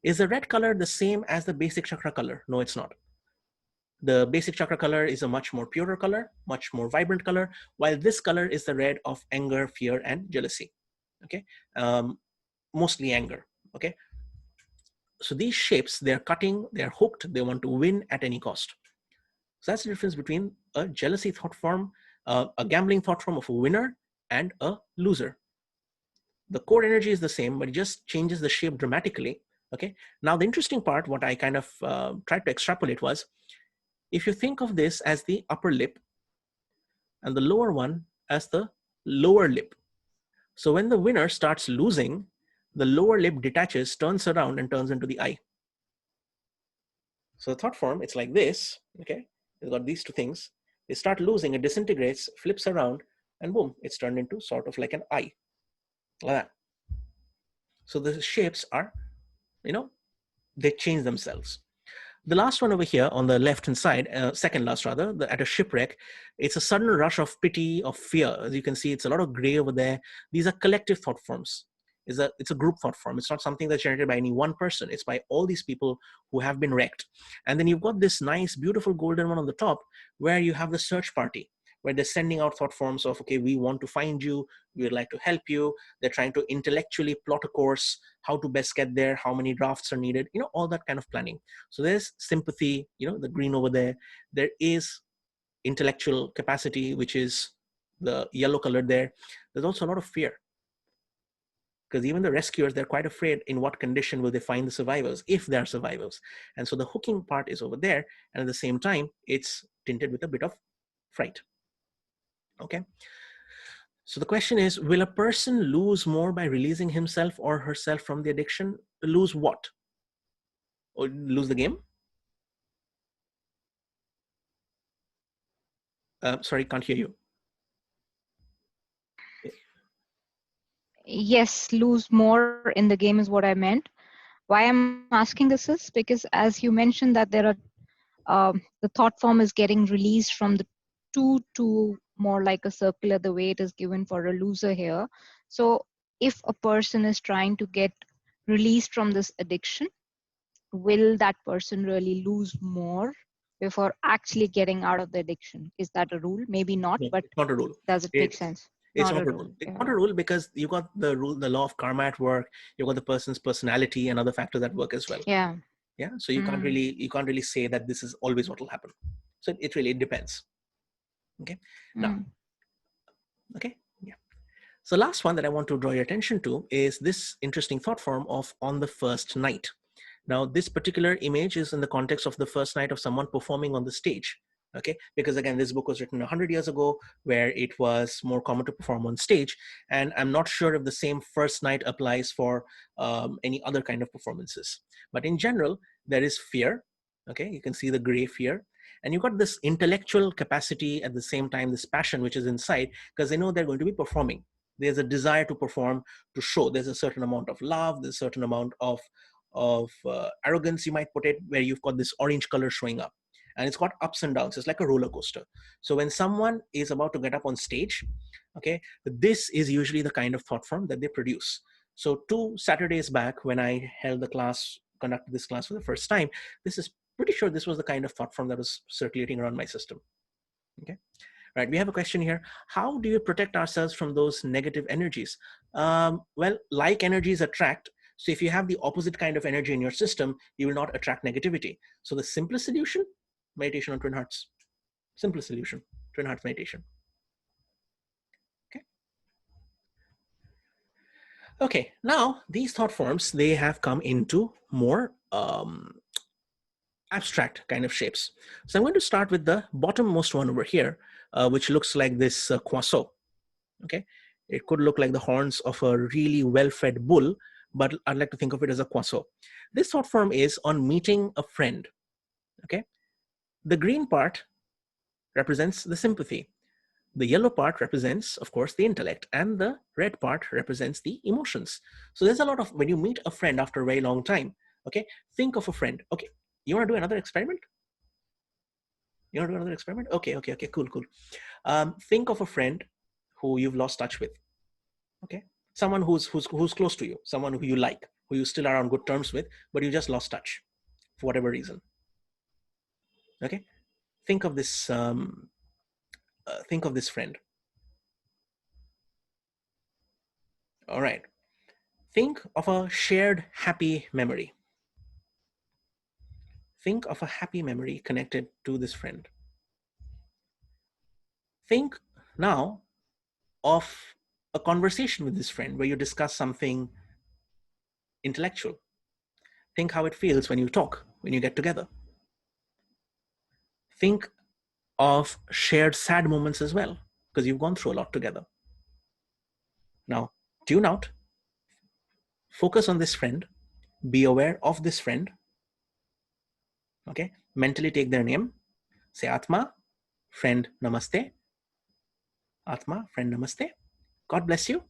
Is the red color the same as the basic chakra color? No, it's not. The basic chakra color is a much more purer color, much more vibrant color, while this color is the red of anger, fear, and jealousy. Okay, mostly anger. Okay, so these shapes, they're cutting, they're hooked, they want to win at any cost. So that's the difference between a jealousy thought form, a gambling thought form of a winner, and a loser. The core energy is the same, but it just changes the shape dramatically. Okay. Now the interesting part, what I kind of tried to extrapolate was, if you think of this as the upper lip and the lower one as the lower lip. So when the winner starts losing, the lower lip detaches, turns around, and turns into the eye. So the thought form, it's like this. Okay. It's got these two things. They start losing, it disintegrates, flips around, and boom, it's turned into sort of like an eye. Like that. So the shapes are, they change themselves. The last one over here on the left hand side, second last rather, at a shipwreck, it's a sudden rush of pity, of fear. As you can see, it's a lot of gray over there. These are collective thought forms. It's a group thought form. It's not something that's generated by any one person. It's by all these people who have been wrecked. And then you've got this nice, beautiful golden one on the top where you have the search party, where they're sending out thought forms of, okay, we want to find you, we would like to help you. They're trying to intellectually plot a course, how to best get there, how many drafts are needed, all that kind of planning. So there's sympathy, the green over there. There is intellectual capacity, which is the yellow colored there. There's also a lot of fear, because even the rescuers, they're quite afraid in what condition will they find the survivors, if they're survivors. And so the hooking part is over there, and at the same time, it's tinted with a bit of fright. Okay. So the question is, will a person lose more by releasing himself or herself from the addiction? Lose what? Or lose the game? Sorry, can't hear you. Yes, lose more in the game is what I meant. Why I'm asking this is because, as you mentioned, that there are the thought form is getting released from the two to more like a circular, the way it is given for a loser here. So if a person is trying to get released from this addiction, will that person really lose more before actually getting out of the addiction? Is that a rule? Maybe not, No, but it's not a rule. does it make It's sense? it's Not not a a rule. rule. It's Yeah. not a rule because you got the rule, the law of karma at work. You got the person's personality and other factors at work as well. Yeah. Yeah. So you can't really say that this is always what will happen. So it really depends. Okay. Now, Mm. okay. Yeah. So last one that I want to draw your attention to is this interesting thought form of on the first night. Now, this particular image is in the context of the first night of someone performing on the stage. Okay, because again, this book was written 100 years ago, where it was more common to perform on stage, and I'm not sure if the same first night applies for any other kind of performances. But in general, there is fear. Okay, you can see the gray fear, and you've got this intellectual capacity at the same time, this passion which is inside, because they know they're going to be performing. There's a desire to perform, to show. There's a certain amount of love. There's a certain amount of arrogance, you might put it, where you've got this orange color showing up, and it's got ups and downs. It's like a roller coaster. So when someone is about to get up on stage, okay, this is usually the kind of thought form that they produce. So 2 Saturdays back, when I conducted this class for the first time, this is pretty sure this was the kind of thought form that was circulating around my system. Okay. Right, we have a question here. How do you protect ourselves from those negative energies? Well, like energies attract. So if you have the opposite kind of energy in your system, you will not attract negativity. So the simplest solution, meditation on twin hearts. Simplest solution, twin hearts meditation. Okay. Okay, now these thought forms, they have come into more abstract kind of shapes. So I'm going to start with the bottommost one over here, which looks like this croissant. Okay, it could look like the horns of a really well-fed bull, but I'd like to think of it as a croissant. This thought form is on meeting a friend. Okay, the green part represents the sympathy, the yellow part represents, of course, the intellect, and the red part represents the emotions. So there's a lot of, when you meet a friend after a very long time, okay, think of a friend. Okay, you want to do another experiment? You want to do another experiment? Okay, cool. Think of a friend who you've lost touch with. Okay, someone who's close to you, someone who you like, who you still are on good terms with, but you just lost touch for whatever reason. Okay, think of this friend. All right, think of a shared happy memory. Think of a happy memory connected to this friend. Think now of a conversation with this friend where you discuss something intellectual. Think how it feels when you talk, when you get together. Think of shared sad moments as well, because you've gone through a lot together. Now, tune out, focus on this friend, be aware of this friend. Okay, mentally take their name, say Atma, friend, namaste. Atma, friend, namaste. God bless you.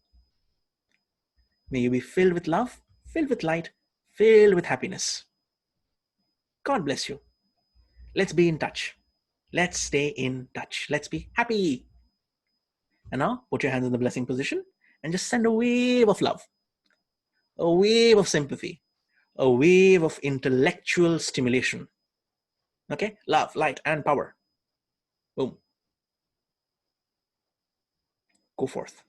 May you be filled with love, filled with light, filled with happiness. God bless you. Let's be in touch. Let's stay in touch. Let's be happy. And now put your hands in the blessing position and just send a wave of love, a wave of sympathy, a wave of intellectual stimulation. Okay? Love, light, and power. Boom. Go forth.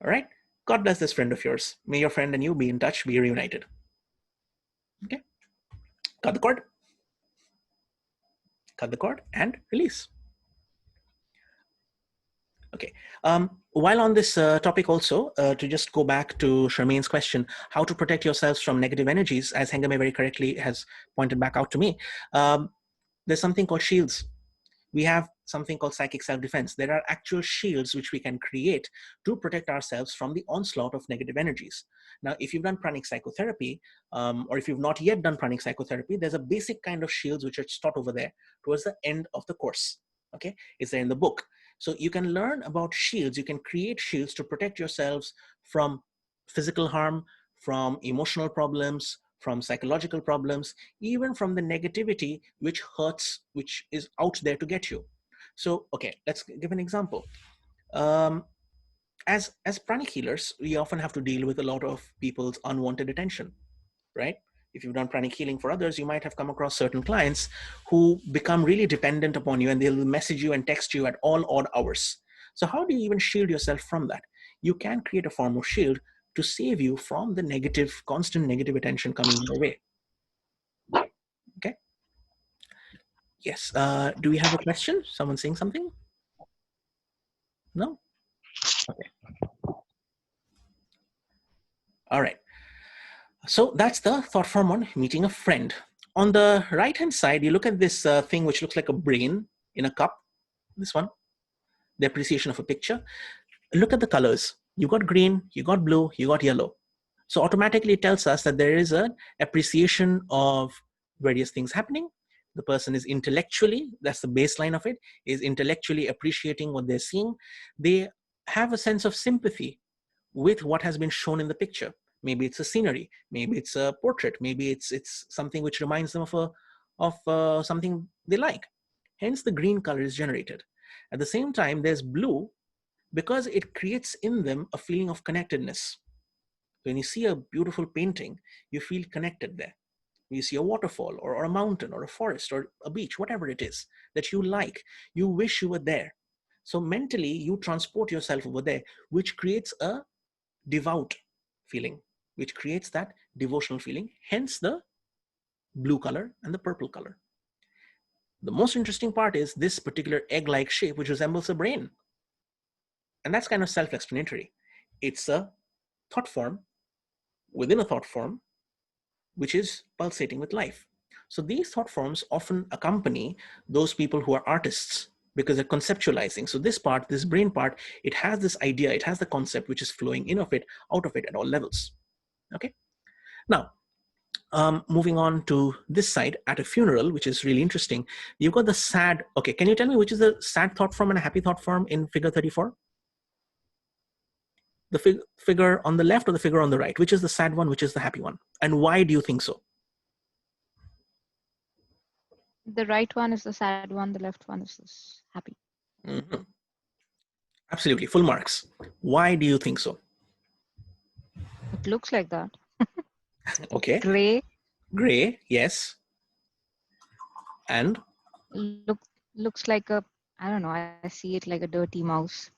All right? God bless this friend of yours. May your friend and you be in touch, be reunited. Okay? Cut the cord. Cut the cord and release. Okay. While on this topic also, to just go back to Charmaine's question, how to protect yourselves from negative energies, as Hengame very correctly has pointed back out to me, there's something called shields. We have something called psychic self-defense. There are actual shields which we can create to protect ourselves from the onslaught of negative energies. Now, if you've done pranic psychotherapy, or if you've not yet done pranic psychotherapy, there's a basic kind of shields which are taught over there towards the end of the course. Okay, it's there in the book. So you can learn about shields. You can create shields to protect yourselves from physical harm, from emotional problems, from psychological problems, even from the negativity which hurts, which is out there to get you. So, okay, let's give an example. Um, as pranic healers, we often have to deal with a lot of people's unwanted attention, right? If you've done pranic healing for others, you might have come across certain clients who become really dependent upon you, and they'll message you and text you at all odd hours. So how do you even shield yourself from that? You can create a form of shield to save you from the negative, constant negative attention coming your way. Okay. Yes. Do we have a question? Someone saying something? No? Okay. All right. So that's the thought form on meeting a friend. On the right hand side, you look at this thing which looks like a brain in a cup. This one, the appreciation of a picture. Look at the colors. You got green, you got blue, you got yellow. So automatically it tells us that there is an appreciation of various things happening. The person is intellectually, that's the baseline of it, is intellectually appreciating what they're seeing. They have a sense of sympathy with what has been shown in the picture. Maybe it's a scenery, maybe it's a portrait, maybe it's something which reminds them of something they like. Hence the green color is generated. At the same time, there's blue because it creates in them a feeling of connectedness. When you see a beautiful painting, you feel connected there. You see a waterfall or a mountain or a forest or a beach, whatever it is that you like, you wish you were there. So mentally, you transport yourself over there, which creates a devout feeling, which creates that devotional feeling, hence the blue color and the purple color. The most interesting part is this particular egg-like shape, which resembles a brain. And that's kind of self-explanatory. It's a thought form within a thought form, which is pulsating with life. So these thought forms often accompany those people who are artists because they're conceptualizing. So this part, this brain part, it has this idea, it has the concept which is flowing in of it, out of it at all levels. Okay. Now, moving on to this side at a funeral, which is really interesting. You've got the sad. Okay, can you tell me which is the sad thought form and a happy thought form in figure 34? The figure on the left or the figure on the right? Which is the sad one, which is the happy one? And why do you think so? The right one is the sad one, the left one is this happy. Mm-hmm. Absolutely, full marks. Why do you think so? It looks like that. Okay. Gray. Gray, yes. And? Looks like a, I don't know, I see it like a dirty mouse.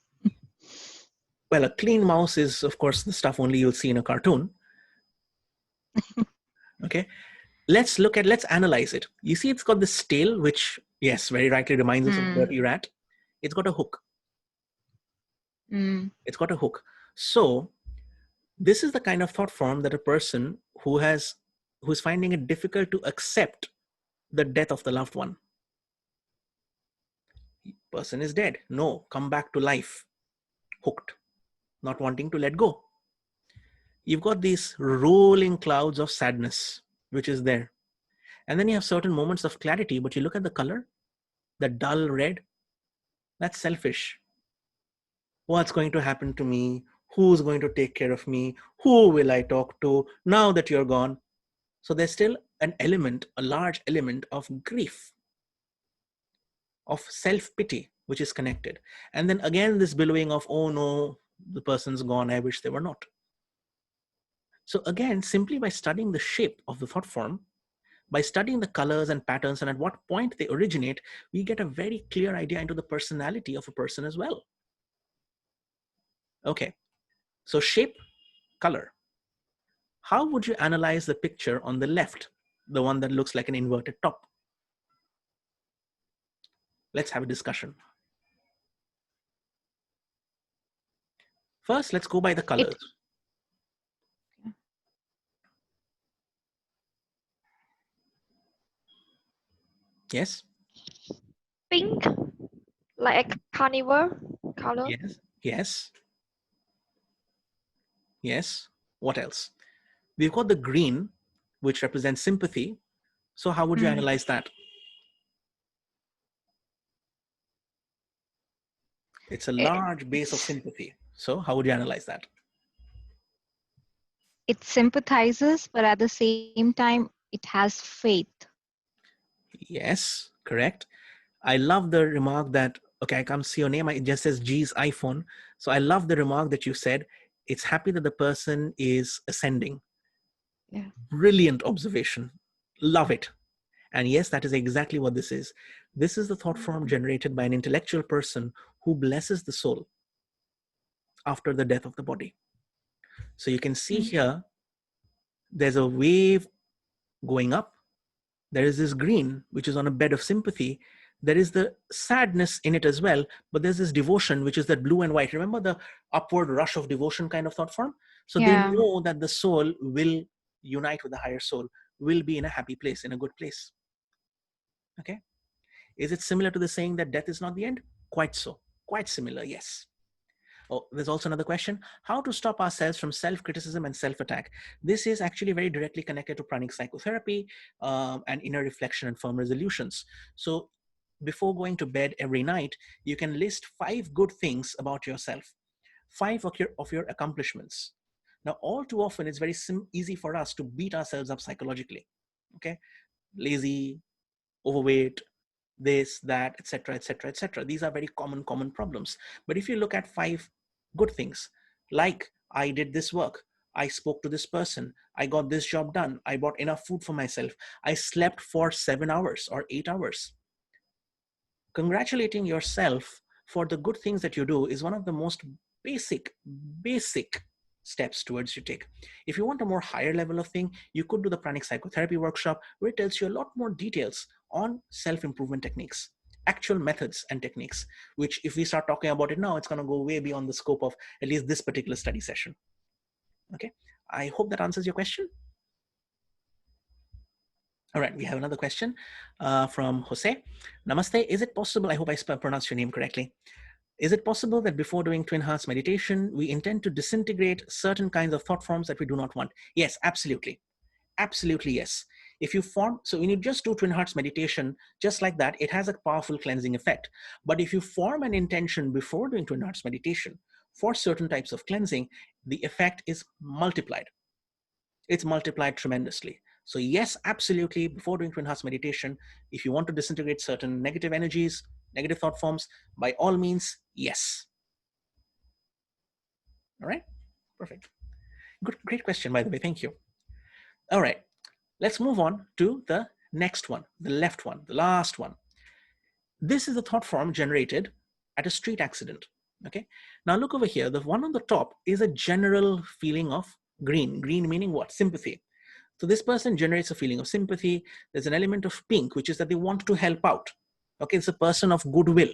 Well, a clean mouse is, of course, the stuff only you'll see in a cartoon. Okay. Let's analyze it. You see, it's got this tail, which, yes, very rightly reminds us of a dirty rat. It's got a hook. It's got a hook. So this is the kind of thought form that a person who's finding it difficult to accept the death of the loved one. Person is dead. No, come back to life. Hooked. Not wanting to let go. You've got these rolling clouds of sadness, which is there. And then you have certain moments of clarity, but you look at the color, the dull red, that's selfish. What's going to happen to me? Who's going to take care of me? Who will I talk to now that you're gone? So there's still an element, a large element of grief, of self-pity, which is connected. And then again, this billowing of, oh no, the person's gone, I wish they were not. So again, simply by studying the shape of the thought form, by studying the colors and patterns and at what point they originate, we get a very clear idea into the personality of a person as well. Okay, so shape, color. How would you analyze the picture on the left, the one that looks like an inverted top? Let's have a discussion. First, let's go by the colors. Yes? Pink, like a carnival color. Yes. Yes. Yes. What else? We've got the green, which represents sympathy. So how would you analyze that? It's a large base of sympathy. So how would you analyze that? it sympathizes, but at the same time, it has faith. Yes, correct. I love the remark that, okay, I can't see your name. It just says G's iPhone. So I love the remark that you said. It's happy that the person is ascending. Yeah. Brilliant observation. Love it. And yes, that is exactly what this is. This is the thought form generated by an intellectual person who blesses the soul after the death of the body. So you can see here, there's a wave going up. There is this green, which is on a bed of sympathy. There is the sadness in it as well, but there's this devotion, which is that blue and white. Remember the upward rush of devotion kind of thought form? So they Yeah. know that the soul will unite with the higher soul, will be in a happy place, in a good place. Okay. Is it similar to the saying that death is not the end? Quite so. Quite similar, yes. Oh, there's also another question. How to stop ourselves from self-criticism and self-attack? This is actually very directly connected to pranic psychotherapy and inner reflection and firm resolutions. So before going to bed every night, you can list 5 good things about yourself, 5 of your accomplishments. Now, all too often, it's very easy for us to beat ourselves up psychologically. Okay, lazy, overweight, this, that, etc., etc., etc. These are very common problems. But if you look at 5 good things, like I did this work, I spoke to this person, I got this job done, I bought enough food for myself, I slept for 7 hours or 8 hours. Congratulating yourself for the good things that you do is one of the most basic steps towards you take. If you want a more higher level of thing, you could do the pranic psychotherapy workshop, where it tells you a lot more details on self-improvement techniques, actual methods and techniques, which if we start talking about it now, it's going to go way beyond the scope of at least this particular study session. Okay, I hope that answers your question. All right, we have another question from Jose. Namaste. Is it possible, I hope I pronounced your name correctly, is it possible that before doing twin hearts meditation, we intend to disintegrate certain kinds of thought forms that we do not want? Yes, absolutely. Absolutely, yes. If you form, so when you just do twin hearts meditation, just like that, it has a powerful cleansing effect. But if you form an intention before doing twin hearts meditation for certain types of cleansing, the effect is multiplied. It's multiplied tremendously. So yes, absolutely, before doing twin hearts meditation, if you want to disintegrate certain negative energies, negative thought forms, by all means, yes. All right, perfect. Good, great question, by the way, thank you. All right, let's move on to the next one, the left one, the last one. This is the thought form generated at a street accident. Okay, now look over here. The one on the top is a general feeling of green. Green meaning what? Sympathy. So this person generates a feeling of sympathy. There's an element of pink, which is that they want to help out. Okay, it's a person of goodwill.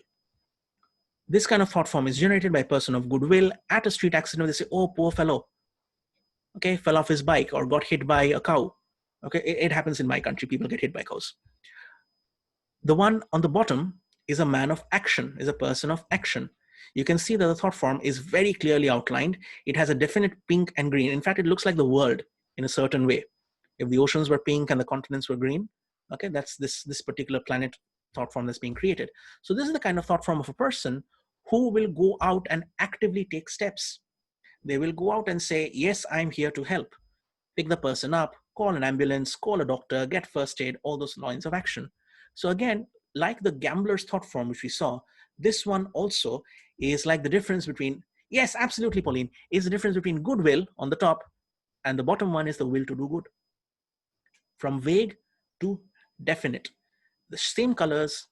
This kind of thought form is generated by a person of goodwill at a street accident. They say, oh, poor fellow, okay, fell off his bike or got hit by a cow. Okay, it happens in my country. People get hit by cows. The one on the bottom is a man of action, is a person of action. You can see that the thought form is very clearly outlined. It has a definite pink and green. In fact, it looks like the world in a certain way. If the oceans were pink and the continents were green, okay, that's this particular planet thought form that's being created. So this is the kind of thought form of a person who will go out and actively take steps. They will go out and say, yes, I'm here to help. Pick the person up, call an ambulance, call a doctor, get first aid, all those lines of action. So again, like the gambler's thought form, which we saw, this one also is like the difference between, yes, absolutely, Pauline, is the difference between goodwill on the top and the bottom one is the will to do good. From vague to definite. The same colors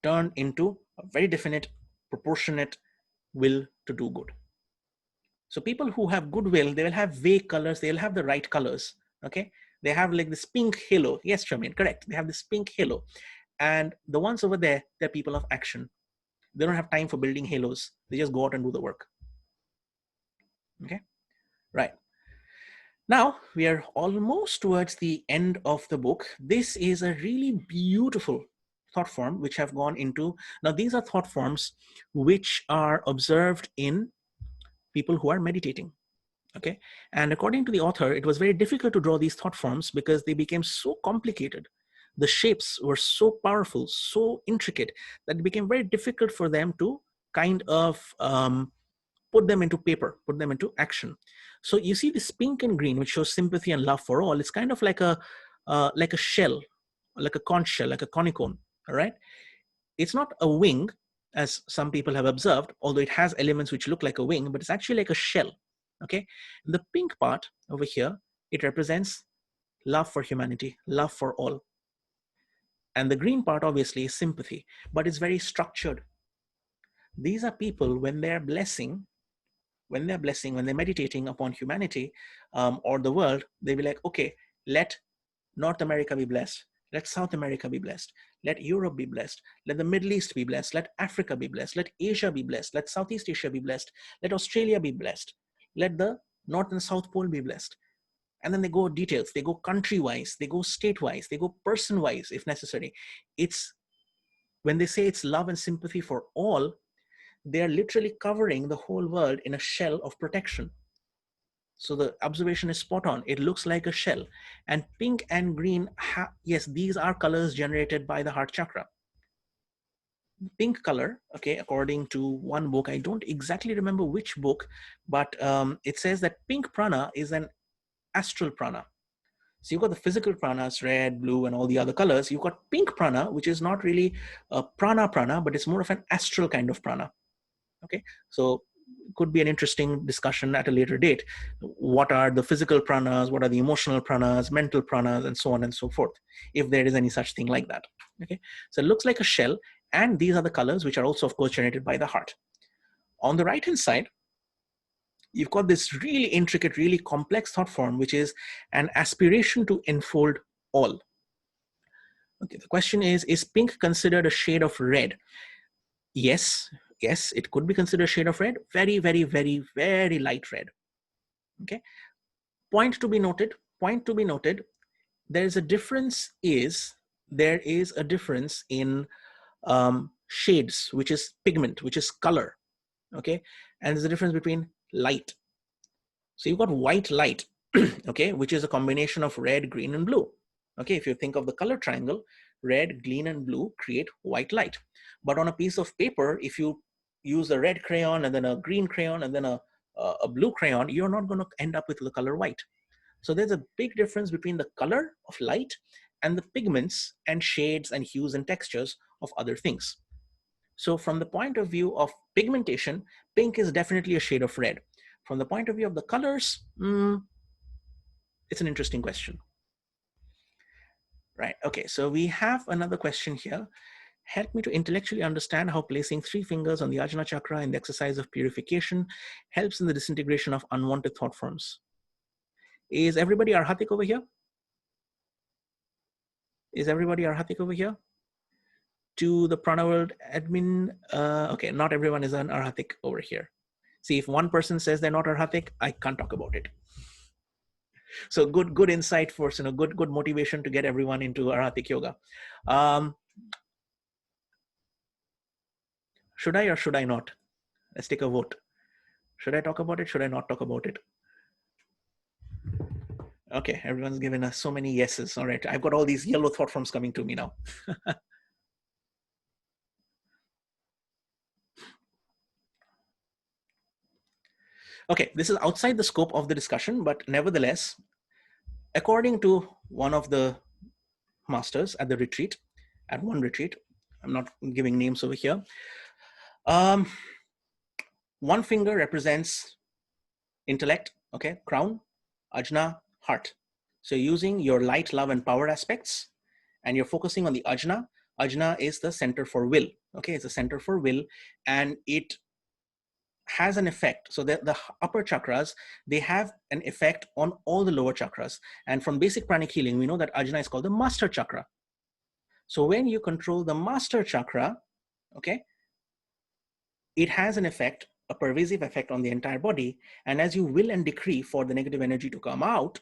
turn into a very definite, proportionate will to do good. So people who have goodwill, they will have vague colors, they'll have the right colors, okay? They have like this pink halo. Yes, Charmaine, correct. They have this pink halo. And the ones over there, they're people of action. They don't have time for building halos. They just go out and do the work. Okay, right. Now we are almost towards the end of the book. This is a really beautiful thought form which have gone into, now these are thought forms which are observed in people who are meditating. Okay, and according to the author, it was very difficult to draw these thought forms because they became so complicated. The shapes were so powerful, so intricate, that it became very difficult for them to kind of put them into paper, put them into action. So you see this pink and green, which shows sympathy and love for all. It's kind of like a shell, like a conch shell, like a conicone. All right. It's not a wing, as some people have observed, although it has elements which look like a wing, but it's actually like a shell. Okay. And the pink part over here, it represents love for humanity, love for all. And the green part obviously is sympathy, but it's very structured. These are people, when they're blessing, when they're meditating upon humanity or the world, they be like, okay, let North America be blessed. Let South America be blessed. Let Europe be blessed. Let the Middle East be blessed. Let Africa be blessed. Let Asia be blessed. Let Southeast Asia be blessed. Let Australia be blessed. Let the North and South Pole be blessed. And then they go details. They go country-wise. They go state-wise. They go person-wise if necessary. It's when they say it's love and sympathy for all, they're literally covering the whole world in a shell of protection. So the observation is spot on. It looks like a shell. And pink and green, yes, these are colors generated by the heart chakra. Pink color, okay, according to one book, I don't exactly remember which book, but it says that pink prana is an astral prana. So you've got the physical pranas, red, blue, and all the other colors. You've got pink prana, which is not really a prana, but it's more of an astral kind of prana. Okay, so could be an interesting discussion at a later date. What are the physical pranas? What are the emotional pranas, mental pranas, and so on and so forth, if there is any such thing like that. Okay, so it looks like a shell, and these are the colors which are also, of course, generated by the heart. On the right-hand side, you've got this really intricate, really complex thought form, which is an aspiration to enfold all. Okay, the question is pink considered a shade of red? Yes, it could be considered a shade of red. Very, very, very, very light red. Okay. Point to be noted. There is a difference in shades, which is pigment, which is color. Okay. And there's a difference between light. So you've got white light, okay, which is a combination of red, green, and blue. Okay. If you think of the color triangle, red, green, and blue create white light. But on a piece of paper, if you use a red crayon and then a green crayon and then a blue crayon, you're not going to end up with the color white. So there's a big difference between the color of light and the pigments and shades and hues and textures of other things. So from the point of view of pigmentation, pink is definitely a shade of red. From the point of view of the colors, it's an interesting question. Right, okay, so we have another question here. Help me to intellectually understand how placing 3 fingers on the Ajna chakra in the exercise of purification helps in the disintegration of unwanted thought forms. Is everybody arhatic over here? To the Prana World admin, okay, not everyone is an arhatic over here. See, if one person says they're not arhatic, I can't talk about it. So good insight for, good motivation to get everyone into arhatic yoga. Should I or should I not? Let's take a vote. Should I talk about it? Should I not talk about it? Okay, everyone's given us so many yeses. All right, I've got all these yellow thought forms coming to me now. Okay, this is outside the scope of the discussion, but nevertheless, according to one of the masters at the retreat, at one retreat, I'm not giving names over here, one finger represents intellect, okay, crown, ajna, heart. So using your light, love, and power aspects, and you're focusing on the ajna. Ajna is the center for will, okay, it's a center for will, and it has an effect. So the upper chakras, they have an effect on all the lower chakras. And from basic pranic healing, we know that ajna is called the master chakra. So when you control the master chakra, okay, it has an effect, a pervasive effect on the entire body. And as you will and decree for the negative energy to come out,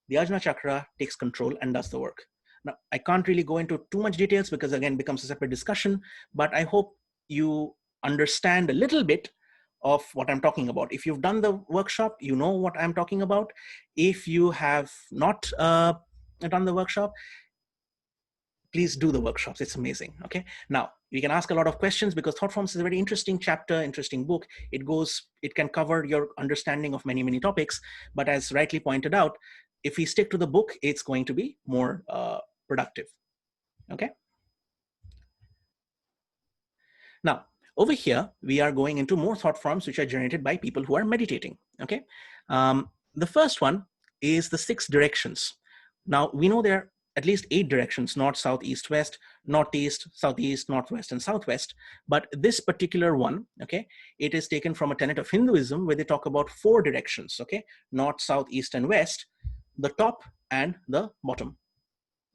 the ajna chakra takes control and does the work. Now, I can't really go into too much details because again, it becomes a separate discussion, but I hope you understand a little bit of what I'm talking about. If you've done the workshop, you know what I'm talking about. If you have not done the workshop, please do the workshops. It's amazing. Okay. Now you can ask a lot of questions because Thoughtforms is a very interesting chapter, interesting book. It can cover your understanding of many, many topics. But as rightly pointed out, if we stick to the book, it's going to be more productive. Okay. Now, over here, we are going into more thought forms which are generated by people who are meditating. Okay. The first one is the 6 directions. Now, we know there are at least 8 directions: north, south, east, west, northeast, southeast, northwest, and southwest. But this particular one, okay, it is taken from a tenet of Hinduism where they talk about 4 directions, okay, north, south, east, and west, the top and the bottom,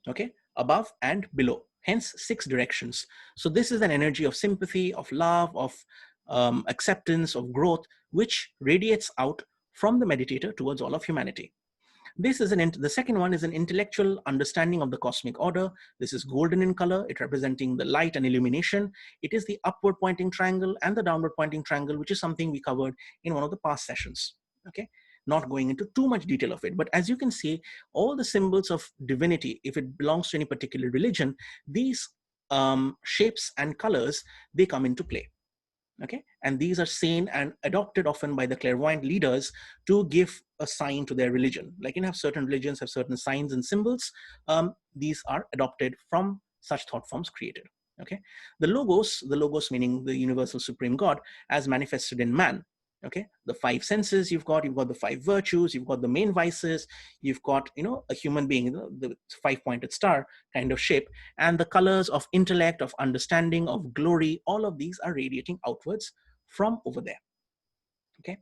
okay, above and below, hence 6 directions. So this is an energy of sympathy, of love, of acceptance, of growth, which radiates out from the meditator towards all of humanity. This is the second one is an intellectual understanding of the cosmic order. This is golden in color, it representing the light and illumination. It is the upward pointing triangle and the downward pointing triangle, which is something we covered in one of the past sessions. Okay, not going into too much detail of it, but as you can see, all the symbols of divinity, if it belongs to any particular religion, these shapes and colors, they come into play. Okay, and these are seen and adopted often by the clairvoyant leaders to give a sign to their religion. Like, you know, certain religions have certain signs and symbols. These are adopted from such thought forms created. Okay, the logos meaning the universal supreme God as manifested in man. Okay, the 5 senses you've got the 5 virtues, you've got the main vices, you've got, you know, a human being, you know, the 5-pointed star kind of shape, and the colors of intellect, of understanding, of glory, all of these are radiating outwards from over there. Okay,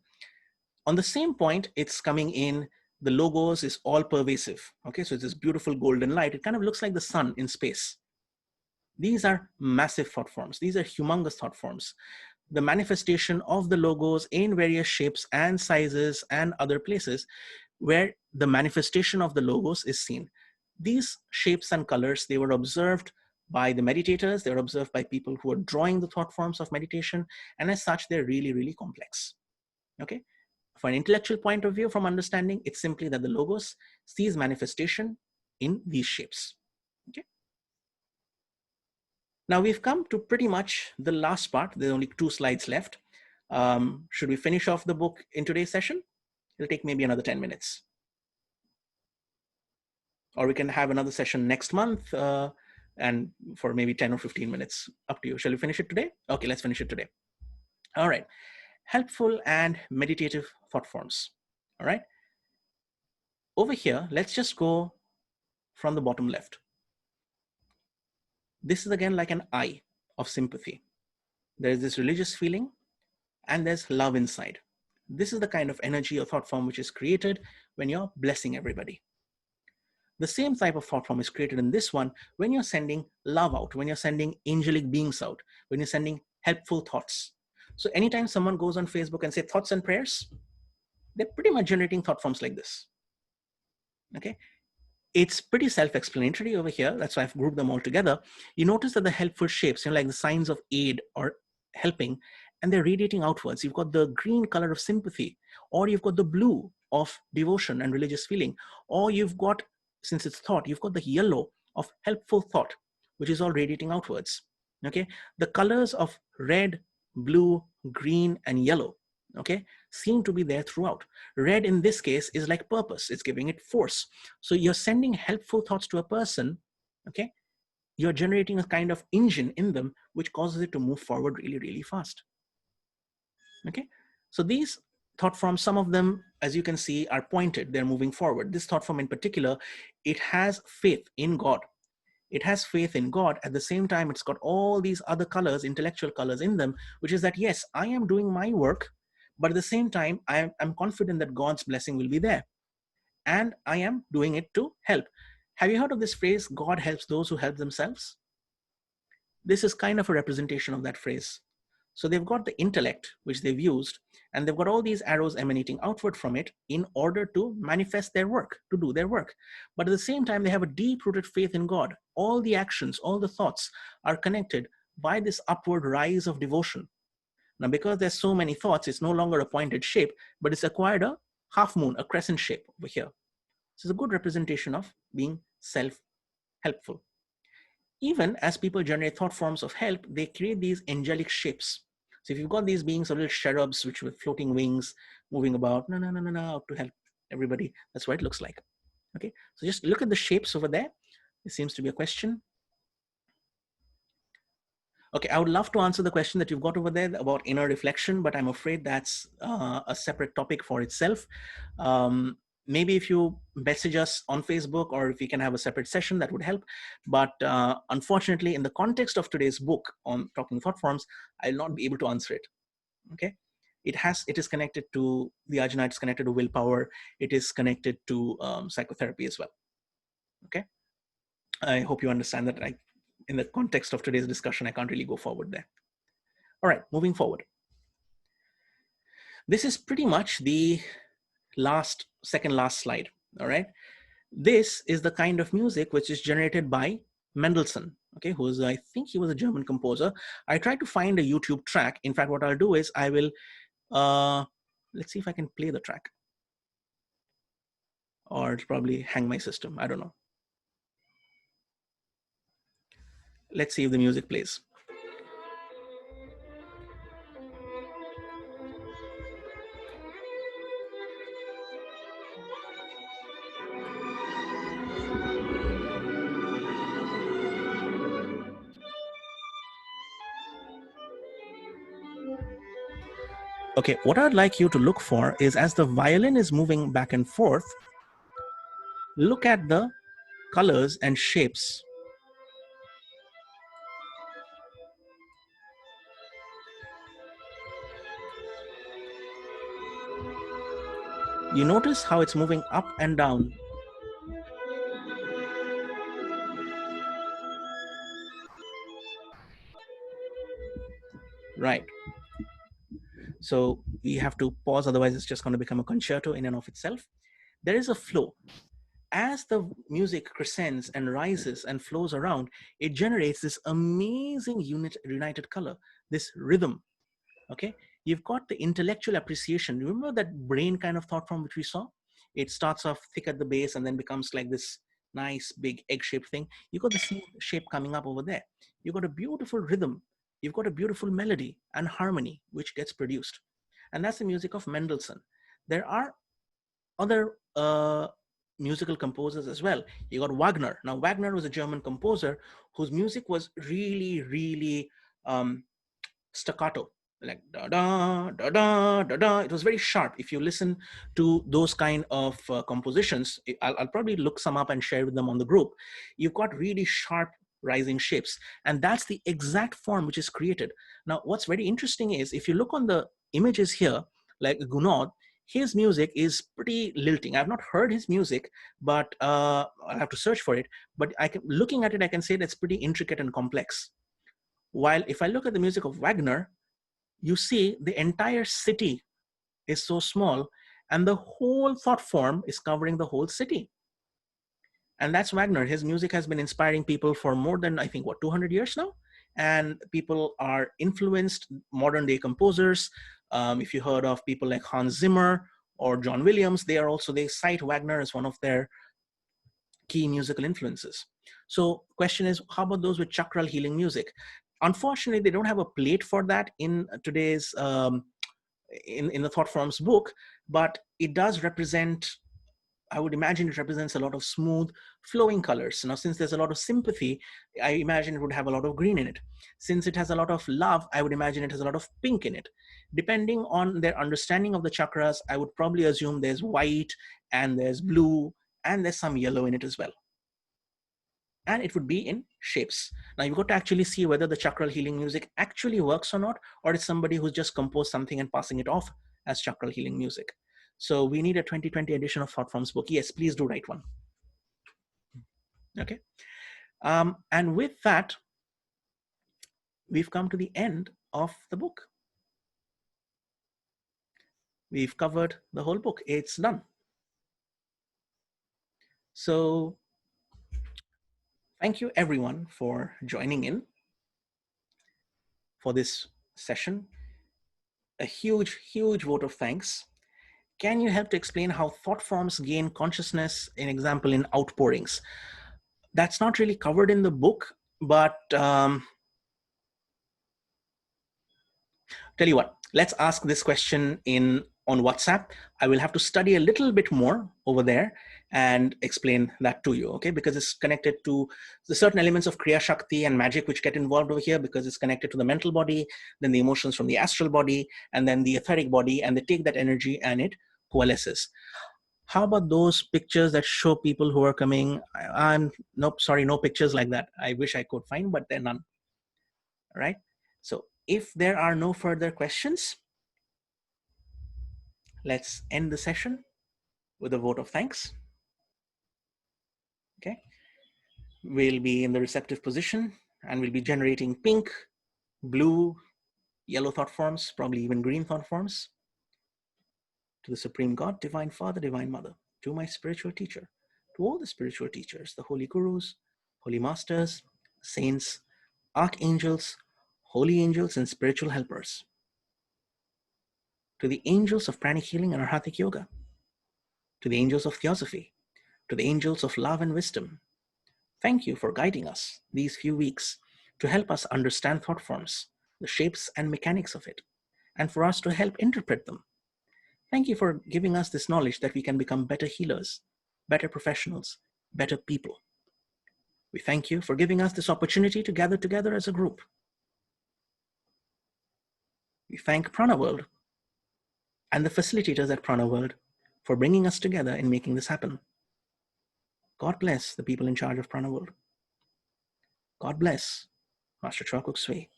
on the same point, it's coming in, the logos is all pervasive. Okay, so it's this beautiful golden light, it kind of looks like the sun in space. These are massive thought forms, these are humongous thought forms. The manifestation of the logos in various shapes and sizes and other places where the manifestation of the logos is seen. These shapes and colors, they were observed by the meditators, they were observed by people who are drawing the thought forms of meditation, and as such, they're really, really complex. Okay, from an intellectual point of view, from understanding, it's simply that the logos sees manifestation in these shapes. Okay. Now we've come to pretty much the last part. There's only 2 slides left. Should we finish off the book in today's session? It'll take maybe another 10 minutes. Or we can have another session next month and for maybe 10 or 15 minutes, up to you. Shall we finish it today? Okay, let's finish it today. All right, helpful and meditative thought forms. All right, over here, let's just go from the bottom left. This is again like an eye of sympathy. There's this religious feeling and there's love inside. This is the kind of energy or thought form which is created when you're blessing everybody. The same type of thought form is created in this one when you're sending love out, when you're sending angelic beings out, when you're sending helpful thoughts. So anytime someone goes on Facebook and say thoughts and prayers, they're pretty much generating thought forms like this. Okay. It's pretty self-explanatory over here. That's why I've grouped them all together. You notice that the helpful shapes, you know, like the signs of aid or helping, and they're radiating outwards. You've got the green color of sympathy, or you've got the blue of devotion and religious feeling, or you've got, since it's thought, you've got the yellow of helpful thought, which is all radiating outwards. Okay, the colors of red, blue, green, and yellow, okay, seem to be there throughout. Red in this case is like purpose, it's giving it force. So you're sending helpful thoughts to a person, okay, you're generating a kind of engine in them which causes it to move forward really, really fast. Okay, so these thought forms, some of them, as you can see, are pointed, they're moving forward. This thought form in particular, it has faith in God. It has faith in God. At the same time, it's got all these other colors, intellectual colors in them, which is that, yes, I am doing my work, but at the same time, I'm confident that God's blessing will be there. And I am doing it to help. Have you heard of this phrase, God helps those who help themselves? This is kind of a representation of that phrase. So they've got the intellect, which they've used, and they've got all these arrows emanating outward from it in order to manifest their work, to do their work. But at the same time, they have a deep-rooted faith in God. All the actions, all the thoughts are connected by this upward rise of devotion. Now, because there's so many thoughts, it's no longer a pointed shape, but it's acquired a half moon, a crescent shape over here. So it's a good representation of being self-helpful. even as people generate thought forms of help, they create these angelic shapes. So if you've got these beings or little cherubs, which with floating wings, moving about, no, to help everybody, that's what it looks like. Okay, so just look at the shapes over there. There seems to be a question. Okay, I would love to answer the question that you've got over there about inner reflection, but I'm afraid that's a separate topic for itself. Maybe if you message us on Facebook, or if we can have a separate session, that would help. But unfortunately, in the context of today's book on talking thought forms, I'll not be able to answer it. Okay, it is connected to the Ajna, it's connected to willpower, it is connected to psychotherapy as well. Okay, I hope you understand that in the context of today's discussion, I can't really go forward there. All right, moving forward. This is pretty much the second last slide. All right, this is the kind of music which is generated by Mendelssohn. Okay, I think he was a German composer. I tried to find a YouTube track. In fact, what I'll do is I will let's see if I can play the track, or it'll probably hang my system. I don't know. Let's see if the music plays. Okay, what I'd like you to look for is, as the violin is moving back and forth, look at the colors and shapes. You notice how it's moving up and down. Right. So we have to pause, otherwise it's just going to become a concerto in and of itself. There is a flow. As the music crescends and rises and flows around, it generates this amazing united color, this rhythm. Okay, you've got the intellectual appreciation. Remember that brain kind of thought form which we saw? It starts off thick at the base and then becomes like this nice big egg-shaped thing. You've got the same shape coming up over there. You've got a beautiful rhythm. You've got a beautiful melody and harmony which gets produced. And that's the music of Mendelssohn. There are other musical composers as well. You got Wagner. Now, Wagner was a German composer whose music was really, really staccato, like da da da da da da. It was very sharp. If you listen to those kind of compositions, I'll probably look some up and share with them on the group. You've got really sharp rising shapes, and that's the exact form which is created. Now, what's very interesting is, if you look on the images here, like Gounod, his music is pretty lilting. I've not heard his music, but I'll have to search for it. But looking at it, I can say that's pretty intricate and complex. While if I look at the music of Wagner, you see the entire city is so small, and the whole thought form is covering the whole city. And that's Wagner. His music has been inspiring people for more than, I think, 200 years now? And people are influenced, modern day composers. If you heard of people like Hans Zimmer or John Williams, they cite Wagner as one of their key musical influences. So question is, how about those with chakral healing music? Unfortunately, they don't have a plate for that in today's, in the Thought Forms book, but it does represent, I would imagine it represents a lot of smooth flowing colors. Now, since there's a lot of sympathy, I imagine it would have a lot of green in it. Since it has a lot of love, I would imagine it has a lot of pink in it. Depending on their understanding of the chakras, I would probably assume there's white and there's blue and there's some yellow in it as well. And it would be in shapes. Now you've got to actually see whether the chakral healing music actually works or not, or it's somebody who's just composed something and passing it off as chakral healing music. So we need a 2020 edition of Thought Forms book. Yes, please do write one. Okay. And with that, we've come to the end of the book. We've covered the whole book. It's done. So thank you everyone for joining in for this session. A huge, huge vote of thanks. Can you help to explain how thought forms gain consciousness, an example in outpourings? That's not really covered in the book. But tell you what, let's ask this question on WhatsApp. I will have to study a little bit more over there and explain that to you, okay? Because it's connected to the certain elements of Kriya Shakti and magic which get involved over here, because it's connected to the mental body, then the emotions from the astral body, and then the etheric body, and they take that energy and it coalesces. How about those pictures that show people who are coming? I'm nope, sorry, no pictures like that. I wish I could find, but they're none. All right. So if there are no further questions, let's end the session with a vote of thanks. Okay. We'll be in the receptive position and we'll be generating pink, blue, yellow thought forms, probably even green thought forms. To the Supreme God, Divine Father, Divine Mother, to my spiritual teacher, to all the spiritual teachers, the holy gurus, holy masters, saints, archangels, holy angels, and spiritual helpers, to the angels of pranic healing and arhatic yoga, to the angels of theosophy, to the angels of love and wisdom. Thank you for guiding us these few weeks to help us understand thought forms, the shapes and mechanics of it, and for us to help interpret them. Thank you for giving us this knowledge that we can become better healers, better professionals, better people. We thank you for giving us this opportunity to gather together as a group. We thank Prana World and the facilitators at Prana World for bringing us together and making this happen. God bless the people in charge of Prana World. God bless Master Chua Kuk Sui.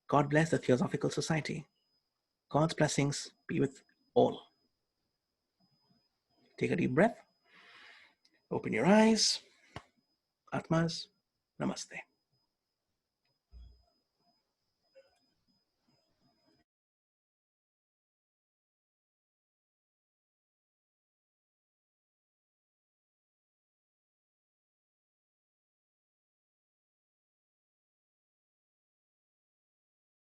God bless the Theosophical Society. God's blessings be with all. Take a deep breath. Open your eyes. Atmas, namaste.